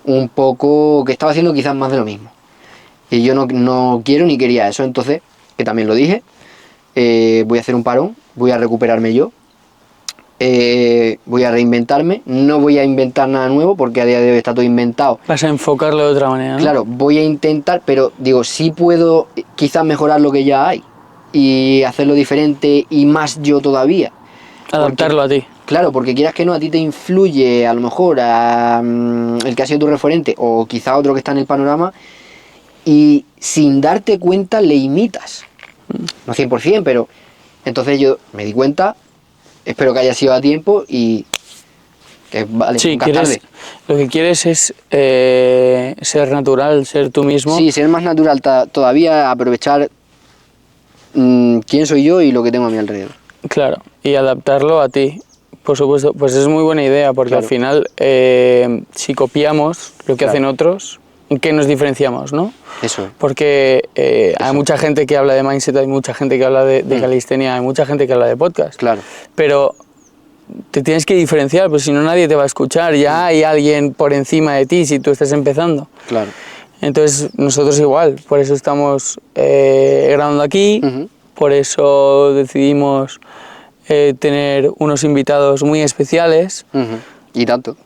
un poco, que estaba haciendo quizás más de lo mismo. Y yo no quiero ni quería eso, entonces, que también lo dije, voy a hacer un parón, voy a recuperarme yo, voy a reinventarme, no voy a inventar nada nuevo porque a día de hoy está todo inventado. Vas a enfocarlo de otra manera, ¿no? Claro, voy a intentar, pero digo, sí puedo quizás mejorar lo que ya hay y hacerlo diferente y más yo todavía. Adaptarlo a ti. Claro, porque quieras que no, a ti te influye a lo mejor el que ha sido tu referente o quizá otro que está en el panorama y sin darte cuenta le imitas. No 100%, pero entonces yo me di cuenta, espero que haya sido a tiempo y que vale, Sí, nunca es tarde. lo que quieres es ser natural, ser tú mismo. Sí, ser más natural todavía, aprovechar quién soy yo y lo que tengo a mi alrededor. Claro, y adaptarlo a ti. Por supuesto, pues es muy buena idea, porque Claro. al final, si copiamos lo que Claro. hacen otros, ¿en qué nos diferenciamos, no? Eso es. Porque hay mucha gente que habla de mindset, hay mucha gente que habla de calistenia, hay mucha gente que habla de podcast. Claro. Pero te tienes que diferenciar, pues si no nadie te va a escuchar, ya hay alguien por encima de ti si tú estás empezando. Claro. Entonces nosotros igual, por eso estamos grabando aquí, Ujú. por eso decidimos tener unos invitados muy especiales. Ujú. Y tanto.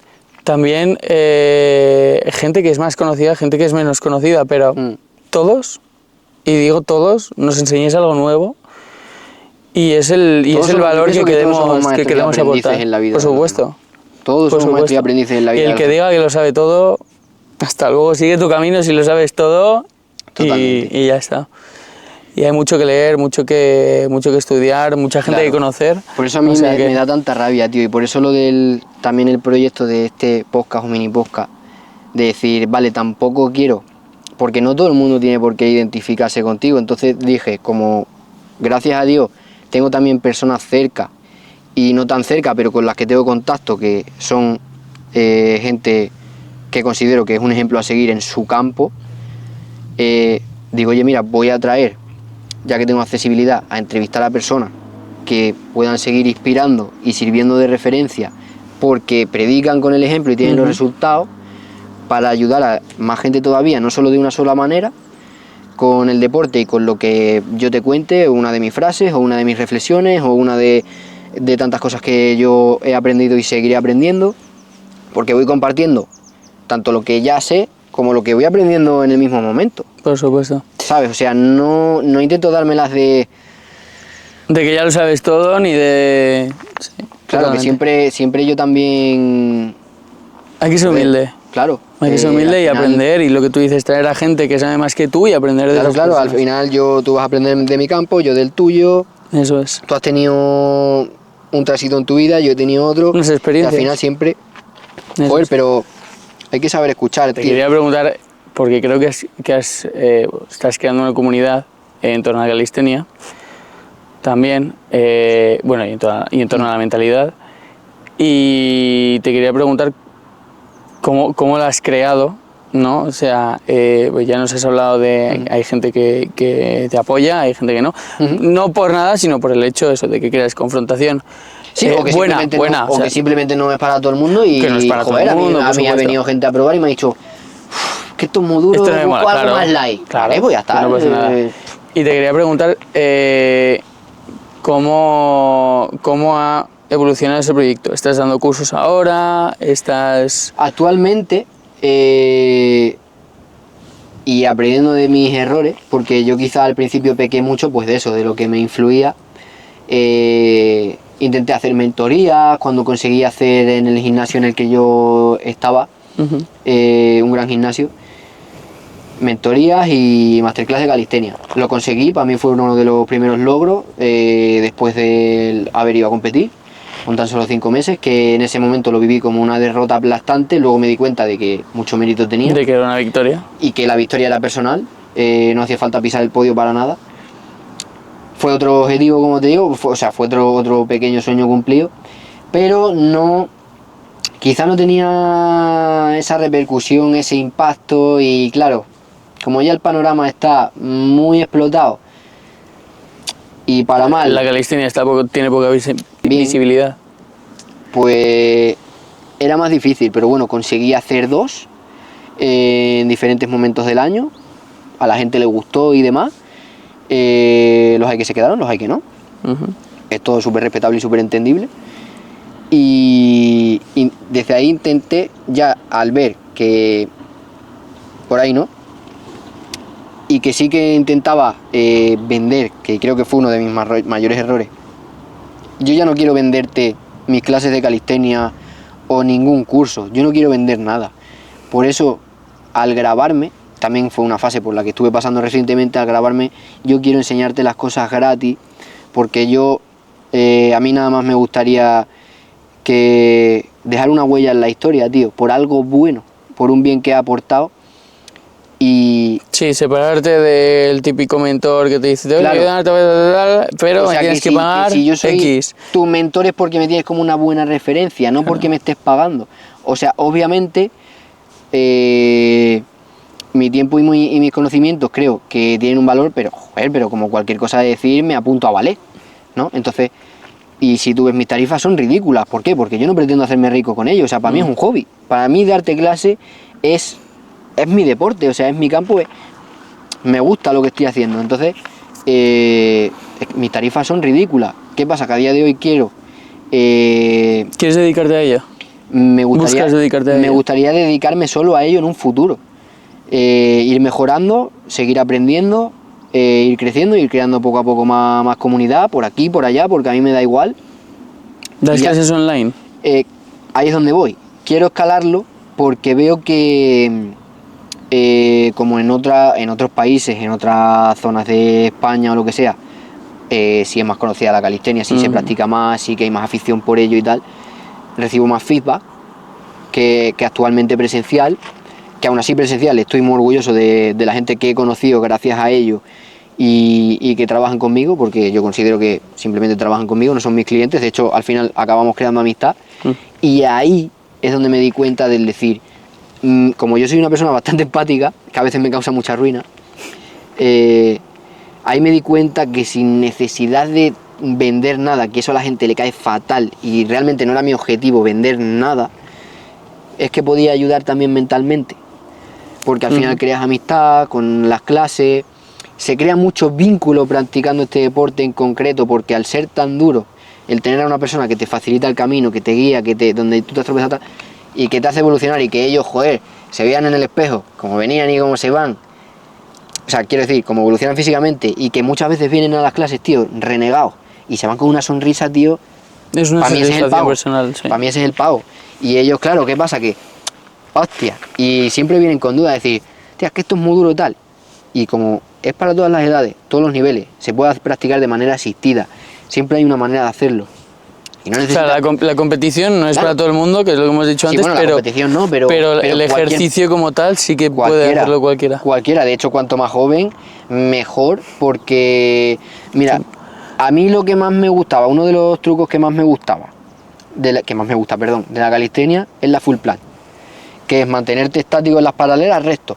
También gente que es más conocida, gente que es menos conocida, pero todos, y digo todos, nos enseñáis algo nuevo Y es el valor que queremos aportar. En la vida, por supuesto. Todos somos maestros y aprendices en la vida. Y el que diga que lo sabe todo, hasta luego, sigue tu camino si lo sabes todo. Y ya está. Y hay mucho que leer, mucho que estudiar, mucha gente que conocer. Por eso a mí me da tanta rabia, tío. Y por eso también el proyecto de este podcast o mini podcast, de decir, vale, tampoco quiero, porque no todo el mundo tiene por qué identificarse contigo. Entonces dije, como gracias a Dios tengo también personas cerca, y no tan cerca, pero con las que tengo contacto, que son gente que considero que es un ejemplo a seguir en su campo, digo, oye, mira, voy a traer, ya que tengo accesibilidad, a entrevistar a personas que puedan seguir inspirando y sirviendo de referencia, porque predican con el ejemplo y tienen los resultados, para ayudar a más gente todavía, no solo de una sola manera, con el deporte y con lo que yo te cuente, una de mis frases, o una de mis reflexiones, o una de tantas cosas que yo he aprendido y seguiré aprendiendo, porque voy compartiendo tanto lo que ya sé como lo que voy aprendiendo en el mismo momento. Por supuesto. ¿Sabes? O sea, no intento dármelas de que ya lo sabes todo, ni de... Sí, claro, totalmente. Que siempre yo también... Hay que ser humilde. Claro. Hay que ser humilde y aprender, y lo que tú dices, traer a gente que sabe más que tú y aprender de esas personas. Claro, al final tú vas a aprender de mi campo, yo del tuyo. Eso es. Tú has tenido un tránsito en tu vida, yo he tenido otro. Unas experiencias. Y al final siempre... Joder, pero hay que saber escuchar, tío. Te quería preguntar, porque creo que estás creando una comunidad en torno a la calistenia, también, bueno, y en torno a la mentalidad, y te quería preguntar cómo la has creado, ¿no? O sea, pues ya nos has hablado de... Hay gente que te apoya, hay gente que no. No por nada, sino por el hecho eso, de que creas confrontación. Sí, o que simplemente no es para todo el mundo, y que no es para todo el mundo, a mí ha venido gente a probar y me ha dicho que esto es muy duro, esto no me mola, algo más light. Claro, pues ya está. No pasa nada. Y te quería preguntar ¿cómo ha evolucionado ese proyecto? ¿Estás dando cursos ahora? Actualmente, y aprendiendo de mis errores, porque yo quizá al principio pequé mucho pues de eso, de lo que me influía, intenté hacer mentorías cuando conseguí hacer en el gimnasio en el que yo estaba, un gran gimnasio, mentorías y masterclass de calistenia. Lo conseguí, para mí fue uno de los primeros logros, después de haber ido a competir con tan solo 5 meses, que en ese momento lo viví como una derrota aplastante. Luego me di cuenta de que mucho mérito tenía, de que era una victoria, y que la victoria era personal, no hacía falta pisar el podio para nada. Fue otro objetivo, como te digo, fue otro pequeño sueño cumplido, pero quizá no tenía esa repercusión, ese impacto. Y claro, como ya el panorama está muy explotado, y para mal, la calistenia tiene poca visibilidad, pues era más difícil. Pero bueno, conseguí hacer 2 en diferentes momentos del año, a la gente le gustó y demás. Los hay que se quedaron, los hay que no. Es todo súper respetable y súper entendible. Y desde ahí intenté, ya al ver que por ahí no, y que sí que intentaba vender, que creo que fue uno de mis mayores errores. Yo ya no quiero venderte mis clases de calistenia o ningún curso, yo no quiero vender nada. Por eso, al grabarme, también fue una fase por la que estuve pasando recientemente, al grabarme, yo quiero enseñarte las cosas gratis, porque a mí nada más me gustaría que dejar una huella en la historia, tío, por algo bueno, por un bien que he aportado. Y sí, separarte del típico mentor que te dice, te voy a ayudar, pero me tienes que pagar si yo soy X. Tu mentor es porque me tienes como una buena referencia, no porque me estés pagando. O sea, obviamente, mi tiempo y mis conocimientos creo que tienen un valor, pero como cualquier cosa de decir, me apunto a valer, ¿no? Entonces, y si tú ves mis tarifas, son ridículas. ¿Por qué? Porque yo no pretendo hacerme rico con ello. O sea, para mí es un hobby. Para mí darte clase es mi deporte, o sea, es mi campo, me gusta lo que estoy haciendo. Entonces, mis tarifas son ridículas. ¿Qué pasa? Que a día de hoy quiero... ¿Quieres dedicarte a ello? ¿Buscas dedicarte a ello? Me gustaría dedicarme solo a ello en un futuro. Ir mejorando, seguir aprendiendo ir creciendo, ir creando poco a poco más comunidad, por aquí, por allá, porque a mí me da igual. ¿Das clases online? Ahí es donde voy. Quiero escalarlo porque veo que, como en otros países, en otras zonas de España o lo que sea, sí es más conocida la calistenia, sí se practica más, sí que hay más afición por ello y tal, recibo más feedback que actualmente presencial, que aún así presencial estoy muy orgulloso de la gente que he conocido gracias a ello y que trabajan conmigo, porque yo considero que simplemente trabajan conmigo, no son mis clientes, de hecho al final acabamos creando amistad. Y ahí es donde me di cuenta del decir, como yo soy una persona bastante empática, que a veces me causa mucha ruina, ahí me di cuenta que sin necesidad de vender nada, que eso a la gente le cae fatal y realmente no era mi objetivo vender nada, es que podía ayudar también mentalmente, porque al final creas amistad con las clases, se crea mucho vínculo practicando este deporte en concreto, porque al ser tan duro, el tener a una persona que te facilita el camino, que te guía, donde tú te has tropezado y que te hace evolucionar y que ellos, joder, se vean en el espejo, como venían y cómo se van. O sea, quiero decir, como evolucionan físicamente y que muchas veces vienen a las clases, tío, renegados y se van con una sonrisa, tío. Es una satisfacción personal, sí. Para mí ese es el pago. Y ellos, claro, ¿qué pasa? Que, hostia, y siempre vienen con dudas, decir, tía, es que esto es muy duro y tal. Y como es para todas las edades, todos los niveles, se puede practicar de manera asistida, siempre hay una manera de hacerlo. Y no necesita... O sea, la competición no es para todo el mundo, que es lo que hemos dicho antes, bueno, la competición no, pero el ejercicio como tal sí que puede hacerlo cualquiera. Cualquiera, de hecho, cuanto más joven, mejor, porque, mira, a mí lo que más me gustaba, uno de los trucos que más me gustaba, de la calistenia, es la full plank, que es mantenerte estático en las paralelas recto.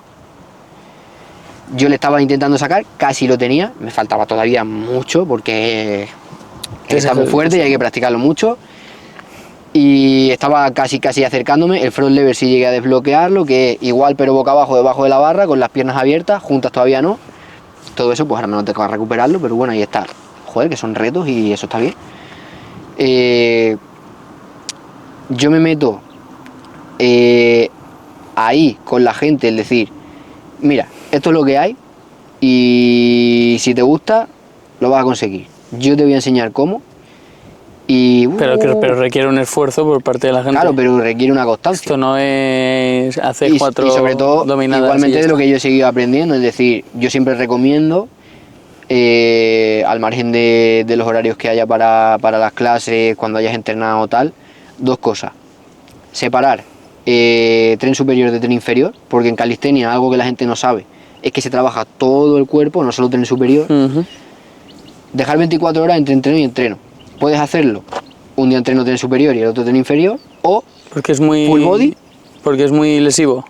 Yo le estaba intentando sacar, casi lo tenía, me faltaba todavía mucho porque está muy fuerte y hay que practicarlo mucho. Y estaba casi acercándome, el front lever sí llegué a desbloquearlo, que igual pero boca abajo debajo de la barra, con las piernas abiertas, juntas todavía no. Todo eso pues ahora me lo tengo que recuperarlo, pero bueno, ahí está. Joder, que son retos y eso está bien. Yo me meto ahí con la gente, es decir, mira, esto es lo que hay y si te gusta, lo vas a conseguir. Yo te voy a enseñar cómo. Pero requiere un esfuerzo por parte de la gente. Claro, pero requiere una constancia. Esto no es hacer cuatro y sobre todo, dominadas. Igualmente de lo que yo he seguido aprendiendo, es decir, yo siempre recomiendo, al margen de los horarios que haya para las clases, cuando hayas entrenado o tal, dos cosas. Separar tren superior de tren inferior, porque en calistenia algo que la gente no sabe es que se trabaja todo el cuerpo, no solo tren superior. Dejar 24 horas entre entreno y entreno. Puedes hacerlo un día entreno tren superior y el otro tren inferior, o porque es muy full body. Porque es muy lesivo.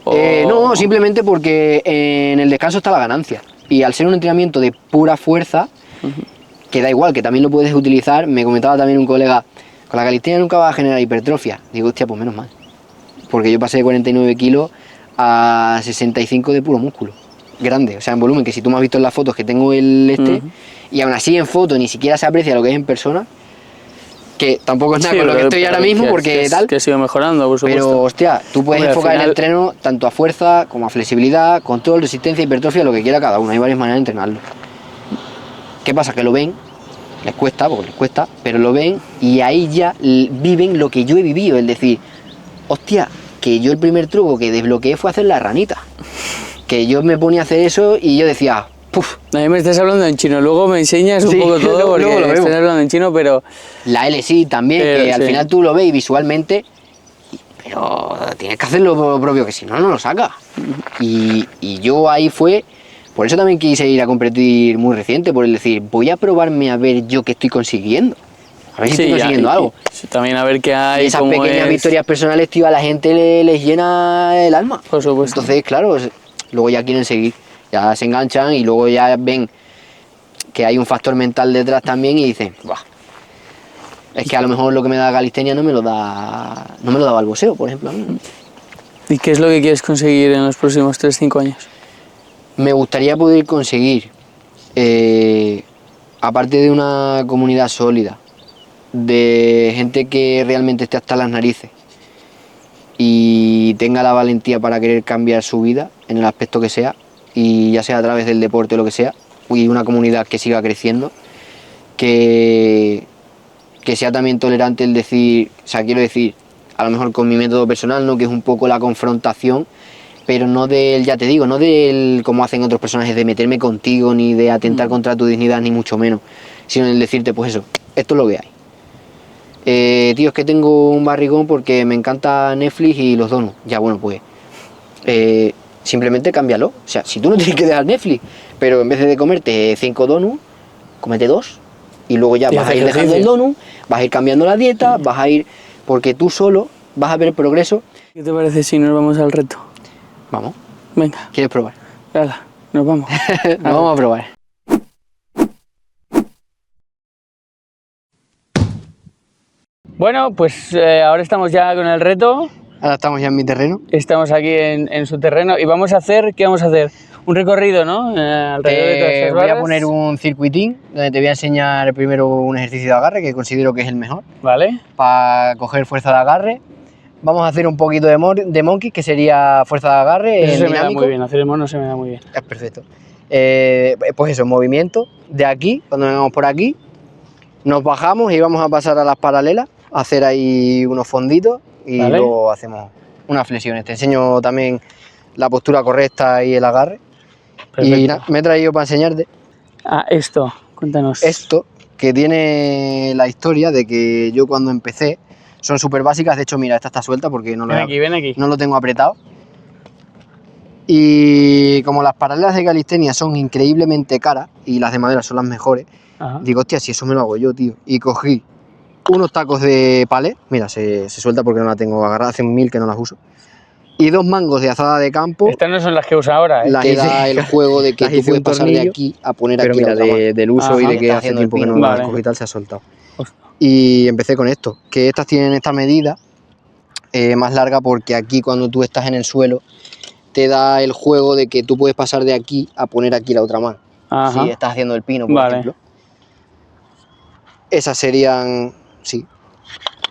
No, simplemente porque en el descanso está la ganancia. Y al ser un entrenamiento de pura fuerza, que da igual, que también lo puedes utilizar. Me comentaba también un colega, con la calistenia nunca va a generar hipertrofia. Digo, hostia, pues menos mal. Porque yo pasé de 49 kilos a 65 de puro músculo. Grande, o sea, en volumen, que si tú me has visto en las fotos que tengo y aún así en foto ni siquiera se aprecia lo que es en persona, que tampoco es nada con lo que estoy ahora mismo, porque tal. Que sigo mejorando, por supuesto. Pero, hostia, tú puedes enfocar el entreno tanto a fuerza como a flexibilidad, control, resistencia, hipertrofia, lo que quiera cada uno. Hay varias maneras de entrenarlo. ¿Qué pasa? Que lo ven, les cuesta, pero lo ven y ahí ya viven lo que yo he vivido. Es decir, hostia, que yo el primer truco que desbloqueé fue hacer la ranita. Que yo me ponía a hacer eso y yo decía, puf. A mí me estás hablando en chino, luego me enseñas un poco todo, porque me estás hablando en chino, pero... La L sí, también, que al final tú lo ves visualmente, pero tienes que hacerlo propio, que si no, no lo sacas. Y yo ahí fue, por eso también quise ir a competir muy reciente, por el decir, voy a probarme a ver yo qué estoy consiguiendo. A ver si estoy consiguiendo algo. También a ver qué hay. Y esas pequeñas victorias personales, tío, a la gente les llena el alma. Por supuesto. Entonces, claro, luego ya quieren seguir, ya se enganchan y luego ya ven que hay un factor mental detrás también y dicen, buah, es que a lo mejor lo que me da calistenia no me lo daba el boxeo, por ejemplo. ¿Y qué es lo que quieres conseguir en los próximos 3-5 años? Me gustaría poder conseguir, aparte de una comunidad sólida, de gente que realmente esté hasta las narices y tenga la valentía para querer cambiar su vida en el aspecto que sea, y ya sea a través del deporte o lo que sea, y una comunidad que siga creciendo, que sea también tolerante el decir, o sea, quiero decir, a lo mejor con mi método personal, ¿no? Que es un poco la confrontación, pero no del, ya te digo, no del como hacen otros personajes, de meterme contigo, ni de atentar contra tu dignidad, ni mucho menos, sino el decirte, pues eso, esto es lo que hay. Tío, es que tengo un barrigón porque me encanta Netflix y los donuts. Ya, bueno, pues simplemente cámbialo. O sea, si tú no tienes que dejar Netflix, pero en vez de comerte 5 donuts, cómete 2 y luego ya vas a ir dejando el donut, vas a ir cambiando la dieta, vas a ir, porque tú solo vas a ver el progreso. ¿Qué te parece si nos vamos al reto? Vamos. Venga. ¿Quieres probar? Hala, nos vamos. Nos vamos a probar. Bueno, pues ahora estamos ya con el reto. Ahora estamos ya en mi terreno. Estamos aquí en su terreno y vamos a hacer, ¿qué vamos a hacer? Un recorrido, ¿no? Alrededor de todas esas Voy a barras. poner un circuitín donde te voy a enseñar primero un ejercicio de agarre que considero que es el mejor. Vale. Para coger fuerza de agarre. Vamos a hacer un poquito de monkey, que sería fuerza de agarre. Eso se dinámico. me da muy bien, hacer el mono se me da muy bien. Es perfecto. Pues eso, movimiento de aquí, cuando vengamos por aquí, nos bajamos y vamos a pasar a las paralelas, a hacer ahí unos fonditos y Vale. luego hacemos unas flexiones. Te enseño también la postura correcta y el agarre. Perfecto. Y nada, me he traído para enseñarte Esto, cuéntanos. esto, que tiene la historia de que yo cuando empecé, son súper básicas. De hecho, mira, esta está suelta porque no Ven aquí. no lo tengo apretado. Y como las paralelas de calistenia son increíblemente caras y las de madera son las mejores, Ajá. digo, hostia, si eso me lo hago yo, tío. Y cogí unos tacos de palé, mira, se suelta porque no la tengo agarrada, hace 1000 que no las uso, y 2 mangos de azada de campo. Estas no son las que usa ahora, ¿eh? Te da el juego de que tú puedes pasar de aquí a poner aquí la otra mano. Del uso y de que hace tiempo que no la cogí y tal, se ha soltado. Justo. Y empecé con esto, que estas tienen esta medida más larga porque aquí cuando tú estás en el suelo te da el juego de que tú puedes pasar de aquí a poner aquí la otra mano. Ajá. Si estás haciendo el pino, por Vale. ejemplo. Esas serían, sí.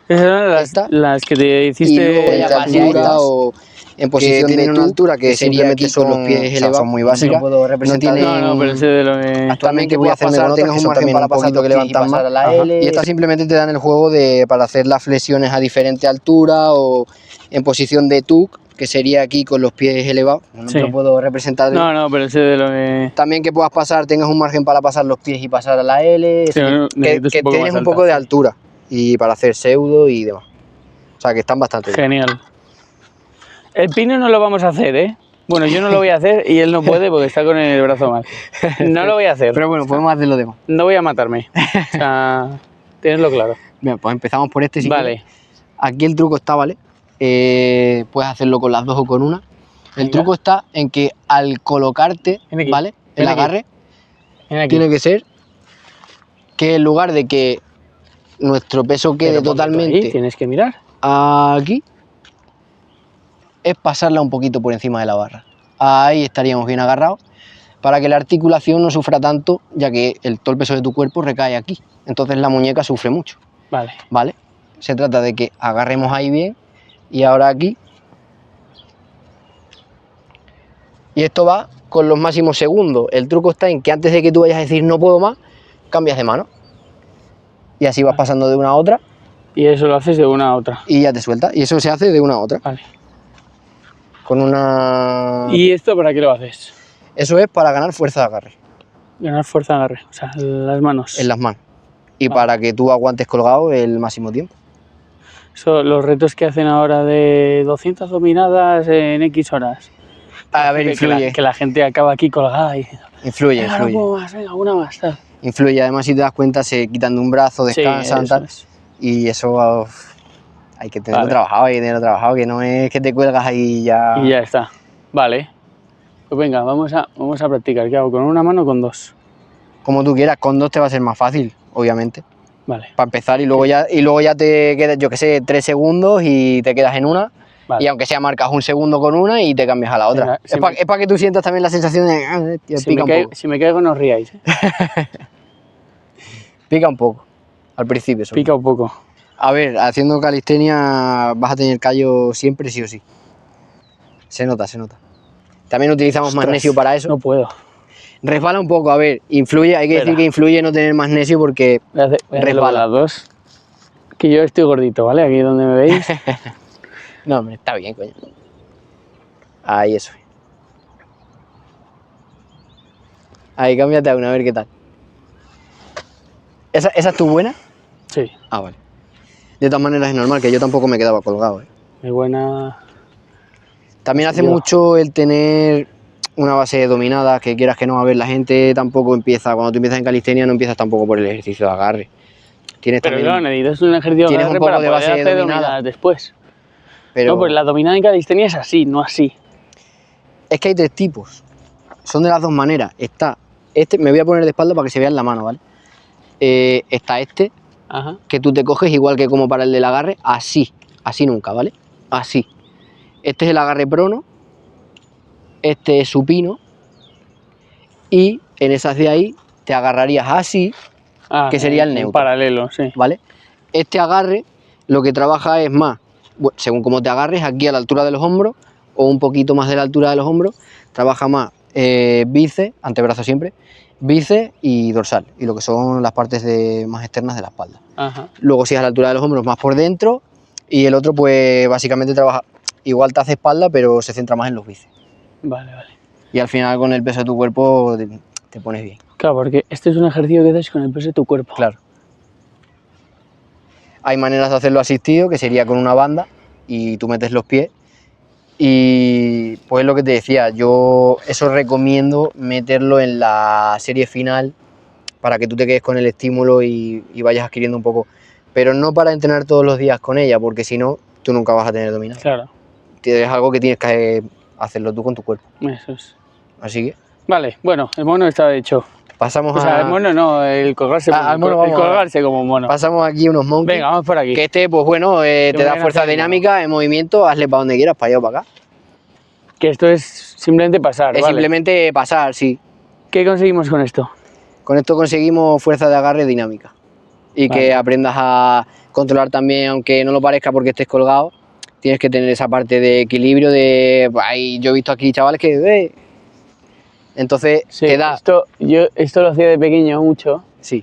Esas son Esta. las que te Y hiciste. luego ya la pasé a estas, o en posición tienen de una altura que simplemente son los pies elevados, son muy básicas. no tienen... No, pero ese de lo que. También que voy a puedas hacerme pasar, con otras tengas que un son margen también para un pasar poquito los que pies y levantan pasar más. a la Ajá. L. Y estas simplemente te dan el juego para hacer las flexiones a diferente altura o en posición de tuck, que sería aquí con los pies elevados. No Sí. te lo puedo representar. No, pero ese de lo que. También que puedas pasar, tengas un margen para pasar los pies y pasar a la L. Sí, bueno, que necesitas un poco tienes más un poco alta, de sí. altura y para hacer pseudo y demás. O sea que están bastante bien. Genial. El pino no lo vamos a hacer, ¿eh? Bueno, yo no lo voy a hacer y él no puede porque está con el brazo mal. No lo voy a hacer. Pero bueno, podemos hacer lo demás. No voy a matarme. O sea, tenedlo claro. Bien, pues empezamos por este. Si Vale. quieres. Aquí el truco está, ¿vale? Puedes hacerlo con las dos o con una. El Venga. truco está en que al colocarte, Ven aquí, ¿vale? ven El aquí. agarre Ven aquí. tiene que ser que en lugar de que nuestro peso quede Pero ponte tú totalmente ahí, tienes que mirar. aquí, es pasarla un poquito por encima de la barra. Ahí estaríamos bien agarrados para que la articulación no sufra tanto, ya que todo el peso de tu cuerpo recae aquí. Entonces la muñeca sufre mucho, Vale. ¿vale? Se trata de que agarremos ahí bien y ahora aquí. Y esto va con los máximos segundos. El truco está en que antes de que tú vayas a decir no puedo más, cambias de mano. Y así vas pasando de una a otra Y eso lo haces de una a otra. y ya te sueltas. Y eso se hace de una a otra. Vale. Con una... ¿Y esto para qué lo haces? Eso es para ganar fuerza de agarre Ganar fuerza de agarre. O sea, las manos. en las manos. Y Vale. para que tú aguantes colgado el máximo tiempo. Eso, los retos que hacen ahora de 200 dominadas en X horas. A ver, Que influye. la gente acaba aquí colgada y diciendo, Influye, venga, no influye. puedo más, venga, una más. Tal. Influye. Además, si te das cuenta, se quitan de un brazo, descansan, Sí, eso tal. es. Y eso hay que tenerlo Vale. trabajado, hay que tenerlo trabajado, que no es que te cuelgas ahí y ya... Y ya está. Vale. Pues venga, vamos a practicar. ¿Qué hago? ¿Con una mano o con dos? Como tú quieras, con dos te va a ser más fácil, obviamente. Vale. Para empezar y luego ya te quedas, yo que sé, 3 segundos y te quedas en una. Vale. Y aunque sea marcas un segundo con una y te cambias a la otra. Venga, si Es para que tú sientas también la sensación de tío, Si pica me, un poco. si me caigo, no os riáis. ¿eh? Pica un poco. Al principio solo. Pica un poco. A ver, haciendo calistenia vas a tener callo siempre sí o sí. Se nota, se nota. También utilizamos Ostras, magnesio para eso. No puedo. Resbala un poco, a ver, influye, hay que decir Espera. que influye no tener magnesio porque Voy a hacerlo con resbala. las dos. Que yo estoy gordito, ¿vale? Aquí donde me veis. No, hombre, está bien, coño. Ahí eso. Ahí, cámbiate a una, a ver qué tal. ¿Esa es tu buena? Sí, Ah, vale. De todas maneras es normal, que yo tampoco me quedaba colgado, ¿eh? muy buena. También No sé hace yo. mucho el tener una base dominada, que quieras que no, a ver, la gente tampoco empieza, cuando tú empiezas en calistenia no empiezas tampoco por el ejercicio de agarre. Tienes Pero también, claro, necesitas un ejercicio de tienes un agarre poco para de poder base hacer dominada, dominadas después. pero No, pues la dominada en calistenia es así, no así. es que hay tres tipos, son de las dos maneras. Está este, me voy a poner de espalda para que se vea en la mano, ¿vale? Está este, Ajá. que tú te coges igual que como para el del agarre, así nunca, ¿vale? Así. Este es el agarre prono, este es supino, y en esas de ahí te agarrarías así, Ah, que sería el en neutro, paralelo, sí. ¿vale? Este agarre lo que trabaja es más, bueno, según como te agarres, aquí a la altura de los hombros, o un poquito más de la altura de los hombros, trabaja más bíceps, antebrazo siempre, bíceps y dorsal, y lo que son las partes más externas de la espalda. Ajá. Luego si es a la altura de los hombros, más por dentro, y el otro pues básicamente trabaja, igual te hace espalda, pero se centra más en los bíceps. Vale, vale. Y al final con el peso de tu cuerpo te pones bien. Claro, porque este es un ejercicio que haces con el peso de tu cuerpo. Claro. Hay maneras de hacerlo asistido, que sería con una banda, y tú metes los pies. Y pues lo que te decía, yo eso recomiendo meterlo en la serie final para que tú te quedes con el estímulo y vayas adquiriendo un poco. Pero no para entrenar todos los días con ella, porque si no, tú nunca vas a tener dominado. Claro, Es algo que tienes que hacerlo tú con tu cuerpo. eso es. Así que Vale, bueno, el mono está hecho. pasamos O sea, el a... mono no, el colgarse, al mono el vamos ahora. colgarse como mono. Pasamos aquí unos monkeys. Venga, vamos por aquí. Que este, pues bueno, te me da ven a fuerza hacer el mono. dinámica en movimiento, hazle para donde quieras, para allá o para acá. Que esto es simplemente pasar, Es ¿vale? simplemente pasar, sí. ¿Qué conseguimos con esto? Con esto conseguimos fuerza de agarre dinámica. Y Vale. que aprendas a controlar también, aunque no lo parezca porque estés colgado, tienes que tener esa parte de equilibrio de... yo he visto aquí chavales que... Entonces Sí, te da... esto lo hacía de pequeño mucho Sí,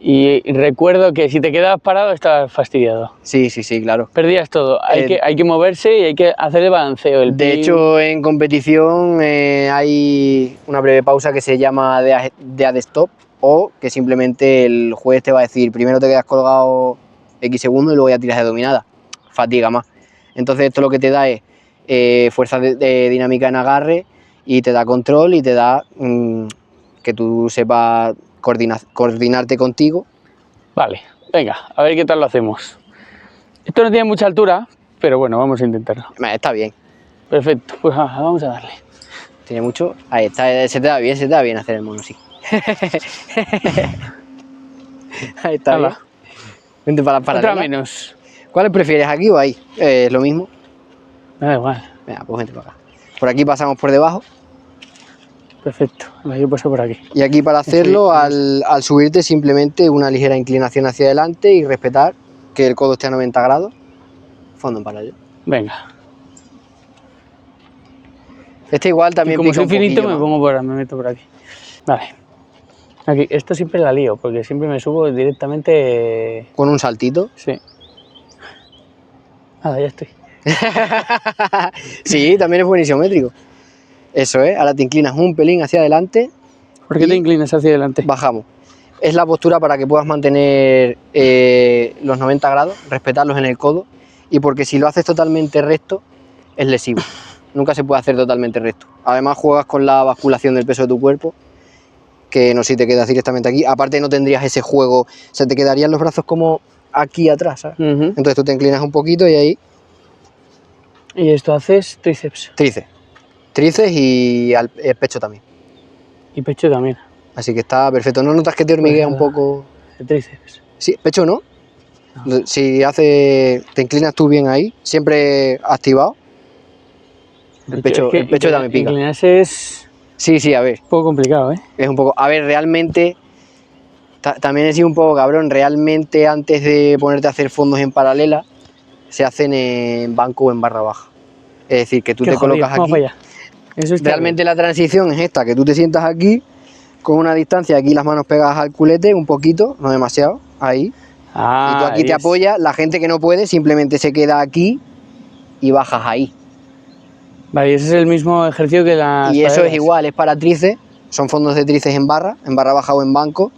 y recuerdo que si te quedabas parado estabas fastidiado. sí, claro. Perdías todo. Hay que moverse y hay que hacer el balanceo. El De pin. hecho, en competición hay una breve pausa que se llama de stop, o que simplemente el juez te va a decir, primero te quedas colgado X segundos y luego ya tiras de dominada. Fatiga más. Entonces esto lo que te da es fuerza de dinámica en agarre y te da control y te da que tú sepas coordinarte contigo. Vale, venga, a ver qué tal lo hacemos. Esto no tiene mucha altura, pero bueno, vamos a intentarlo. Está bien. Perfecto, pues vamos a darle. Tiene mucho. Ahí está, se te da bien hacer el mono, sí. Ahí está bien. Hala, Vente para la otra paralela. menos. ¿Cuáles prefieres, aquí o ahí? Es lo mismo. Me da igual. Venga, pues vente para acá. Por aquí pasamos por debajo. Perfecto, yo paso por aquí. Y aquí para hacerlo, al subirte simplemente una ligera inclinación hacia adelante y respetar que el codo esté a 90 grados. Fondo en paralelo. Venga. Este igual Y también como pica soy un finito, poquillo me meto por aquí. Vale. Aquí, esto siempre la lío, porque siempre me subo directamente. con un saltito. Sí. Ya estoy. Sí, también es buen isométrico. Eso es, ahora te inclinas un pelín hacia adelante. ¿Por qué te y inclinas hacia adelante? Bajamos. Es la postura para que puedas mantener los 90 grados, respetarlos en el codo, y porque si lo haces totalmente recto, es lesivo. Nunca se puede hacer totalmente recto. Además juegas con la basculación del peso de tu cuerpo, que no si te quedas directamente aquí. Aparte no tendrías ese juego, se te quedarían los brazos como aquí atrás, ¿sabes? Entonces tú te inclinas un poquito y ahí Y esto haces tríceps. tríceps y el pecho también. Y pecho también. Así que está perfecto. ¿No notas que te hormiguea un poco? El tríceps. Sí, pecho no. No. Si te inclinas tú bien ahí, siempre activado. El pecho también pica. Inclinarse es Sí, a ver, un poco complicado, ¿eh? es un poco. A ver, realmente, también he sido un poco cabrón. Realmente, antes de ponerte a hacer fondos en paralela, se hacen en banco o en barra baja. Es decir, que tú Qué te jodido. colocas Vamos aquí. para allá. Eso está Realmente la transición es esta, que tú te sientas aquí, con una distancia, aquí las manos pegadas al culete, un poquito, no demasiado, ahí. bien. Ah, Y tú aquí te apoyas, la gente que no puede simplemente se queda aquí y bajas ahí. Vale, y ese es el mismo ejercicio que las Y eso es paralelas. igual, es para tríceps, son fondos de tríceps en barra baja o en banco,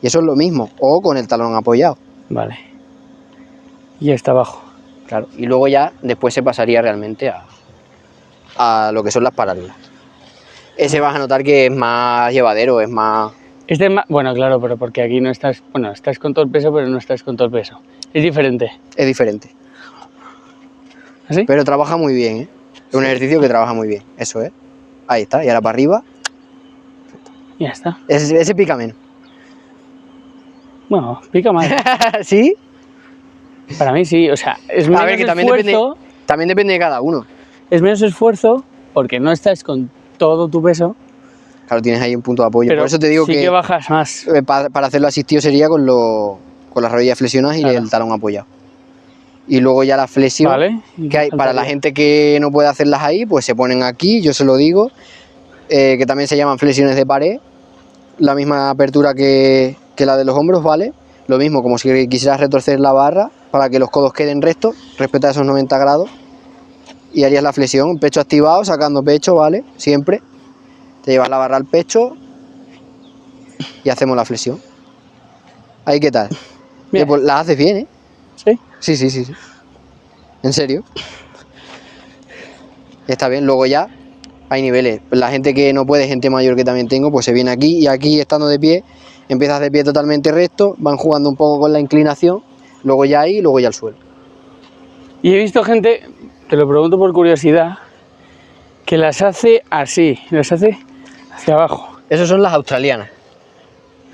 y eso es lo mismo, o con el talón apoyado. Vale. Y está abajo. Claro, y luego ya después se pasaría realmente a lo que son las paralelas. Ese vas a notar que es más llevadero, es más... Este es más... Bueno, claro, pero porque aquí no estás... Bueno, estás con todo el peso, pero no estás con todo el peso. Es diferente. es diferente. ¿Así? Pero trabaja muy bien, ¿eh? Es un ejercicio que trabaja muy bien, eso es. Ahí está, y ahora para arriba. Ya está. Ese pica menos. Bueno, pica más. ¿Sí? Para mí sí, o sea, es menos A ver, que esfuerzo... también depende de cada uno. Es menos esfuerzo porque no estás con todo tu peso, Claro, tienes ahí un punto de apoyo. pero Por eso te digo sí que bajas más. para hacerlo asistido sería con las rodillas flexionadas y Claro. el talón apoyado. Y luego ya la flexión, Vale. ¿Y que hay, qué para la faltaría? gente que no puede hacerlas ahí, pues se ponen aquí, yo se lo digo, que también se llaman flexiones de pared, la misma apertura que la de los hombros, ¿vale? Lo mismo, como si quisieras retorcer la barra para que los codos queden rectos, respeta esos 90 grados, y harías la flexión, pecho activado, sacando pecho, ¿vale? Siempre. Te llevas la barra al pecho y hacemos la flexión. Ahí, ¿qué tal? Bien. Pues la haces bien, ¿eh? ¿Sí? Sí. ¿En serio? Está bien, luego ya hay niveles. La gente que no puede, gente mayor que también tengo, pues se viene aquí y aquí estando de pie, empiezas de pie totalmente recto, van jugando un poco con la inclinación, luego ya ahí y luego ya al suelo. Y he visto gente, te lo pregunto por curiosidad, que las hace así, las hace hacia abajo. Esas son las australianas.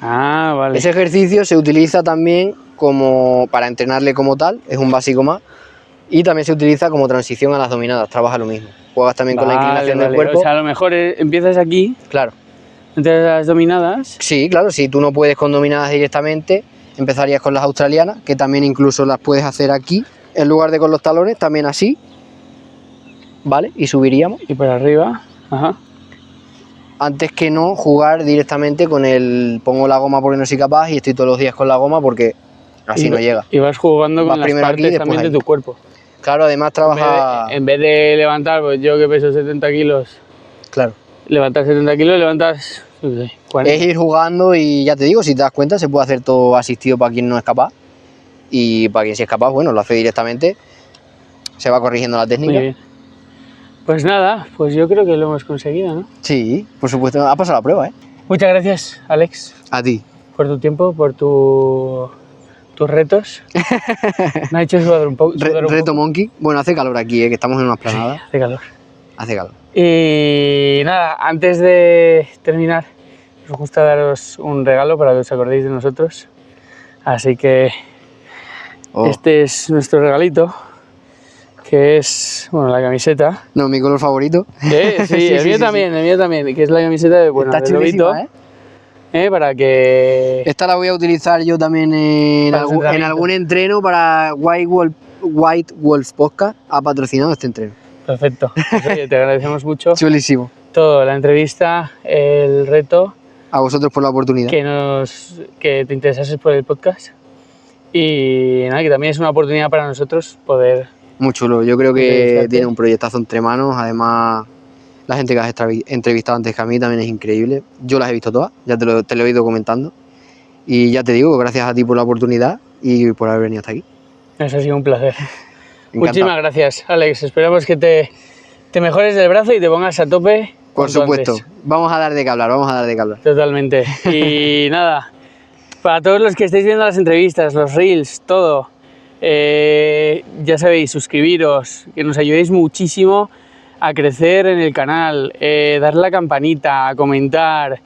Ah, vale. Ese ejercicio se utiliza también como para entrenarle como tal, es un básico más, y también se utiliza como transición a las dominadas, trabaja lo mismo. Juegas también con la inclinación del cuerpo. O sea, a lo mejor empiezas aquí, Claro. entre las dominadas. Sí, claro, si tú no puedes con dominadas directamente, empezarías con las australianas, que también incluso las puedes hacer aquí, en lugar de con los talones, también así, ¿vale? Y subiríamos. Y para arriba, ajá. Antes que no jugar directamente con el pongo la goma porque no soy capaz y estoy todos los días con la goma porque así no llega. Y vas jugando Vas con las primero aquí y partes después también ahí. de tu cuerpo. Claro, además trabaja... En vez de levantar, pues yo que peso 70 kilos, Claro. levantar 70 kilos, levantas, no sé, 40. Es ir jugando y ya te digo, si te das cuenta, se puede hacer todo asistido para quien no es capaz. Y para quien sí es capaz, bueno, lo hace directamente. Se va corrigiendo la técnica. Muy bien. Pues nada, pues yo creo que lo hemos conseguido, ¿no? Sí, por supuesto. Ha pasado la prueba, ¿eh? Muchas gracias, Alex, A ti. por tu tiempo, por tus retos. Me ha hecho sudar un poco. Reto Monkey. Bueno, hace calor aquí, que estamos en una esplanada. Sí, hace calor. Hace calor. Y nada, antes de terminar, nos gusta daros un regalo para que os acordéis de nosotros. Así que este es nuestro regalito, que es, bueno, la camiseta. No, mi color favorito. Sí, el mío también, que es la camiseta de, bueno, Está del lobito. chulísima, Para que... Esta la voy a utilizar yo también en algún entreno para White Wolf Podcast. Ha patrocinado este entreno. Perfecto. Pues, oye, te agradecemos mucho Chulísimo. todo, la entrevista, el reto. A vosotros por la oportunidad. Que te interesases por el podcast. Y nada, que también es una oportunidad para nosotros poder... Muy chulo. Yo creo que tiene un proyectazo entre manos. Además, la gente que has entrevistado antes que a mí también es increíble. Yo las he visto todas, ya te lo he ido comentando. Y ya te digo, gracias a ti por la oportunidad y por haber venido hasta aquí. Eso ha sido un placer. Encantado. Muchísimas gracias, Alex. Esperamos que te mejores del brazo y te pongas a tope. Por supuesto. Antes. Vamos a dar de qué hablar, Totalmente. Y nada, para todos los que estáis viendo las entrevistas, los reels, todo, ya sabéis, suscribiros, que nos ayudéis muchísimo a crecer en el canal, darle la campanita, comentar,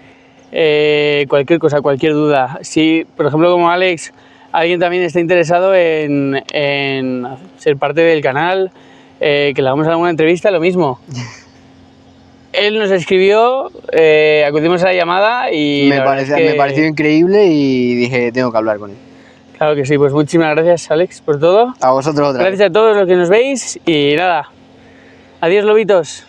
cualquier cosa, cualquier duda. Si, por ejemplo, como Alex, alguien también está interesado en ser parte del canal, que le hagamos alguna entrevista, lo mismo. Él nos escribió, acudimos a la llamada y... Me pareció increíble y dije, tengo que hablar con él. Claro que sí, pues muchísimas gracias, Alex, por todo. A vosotros otra vez. Gracias a todos los que nos veis y nada, adiós, lobitos.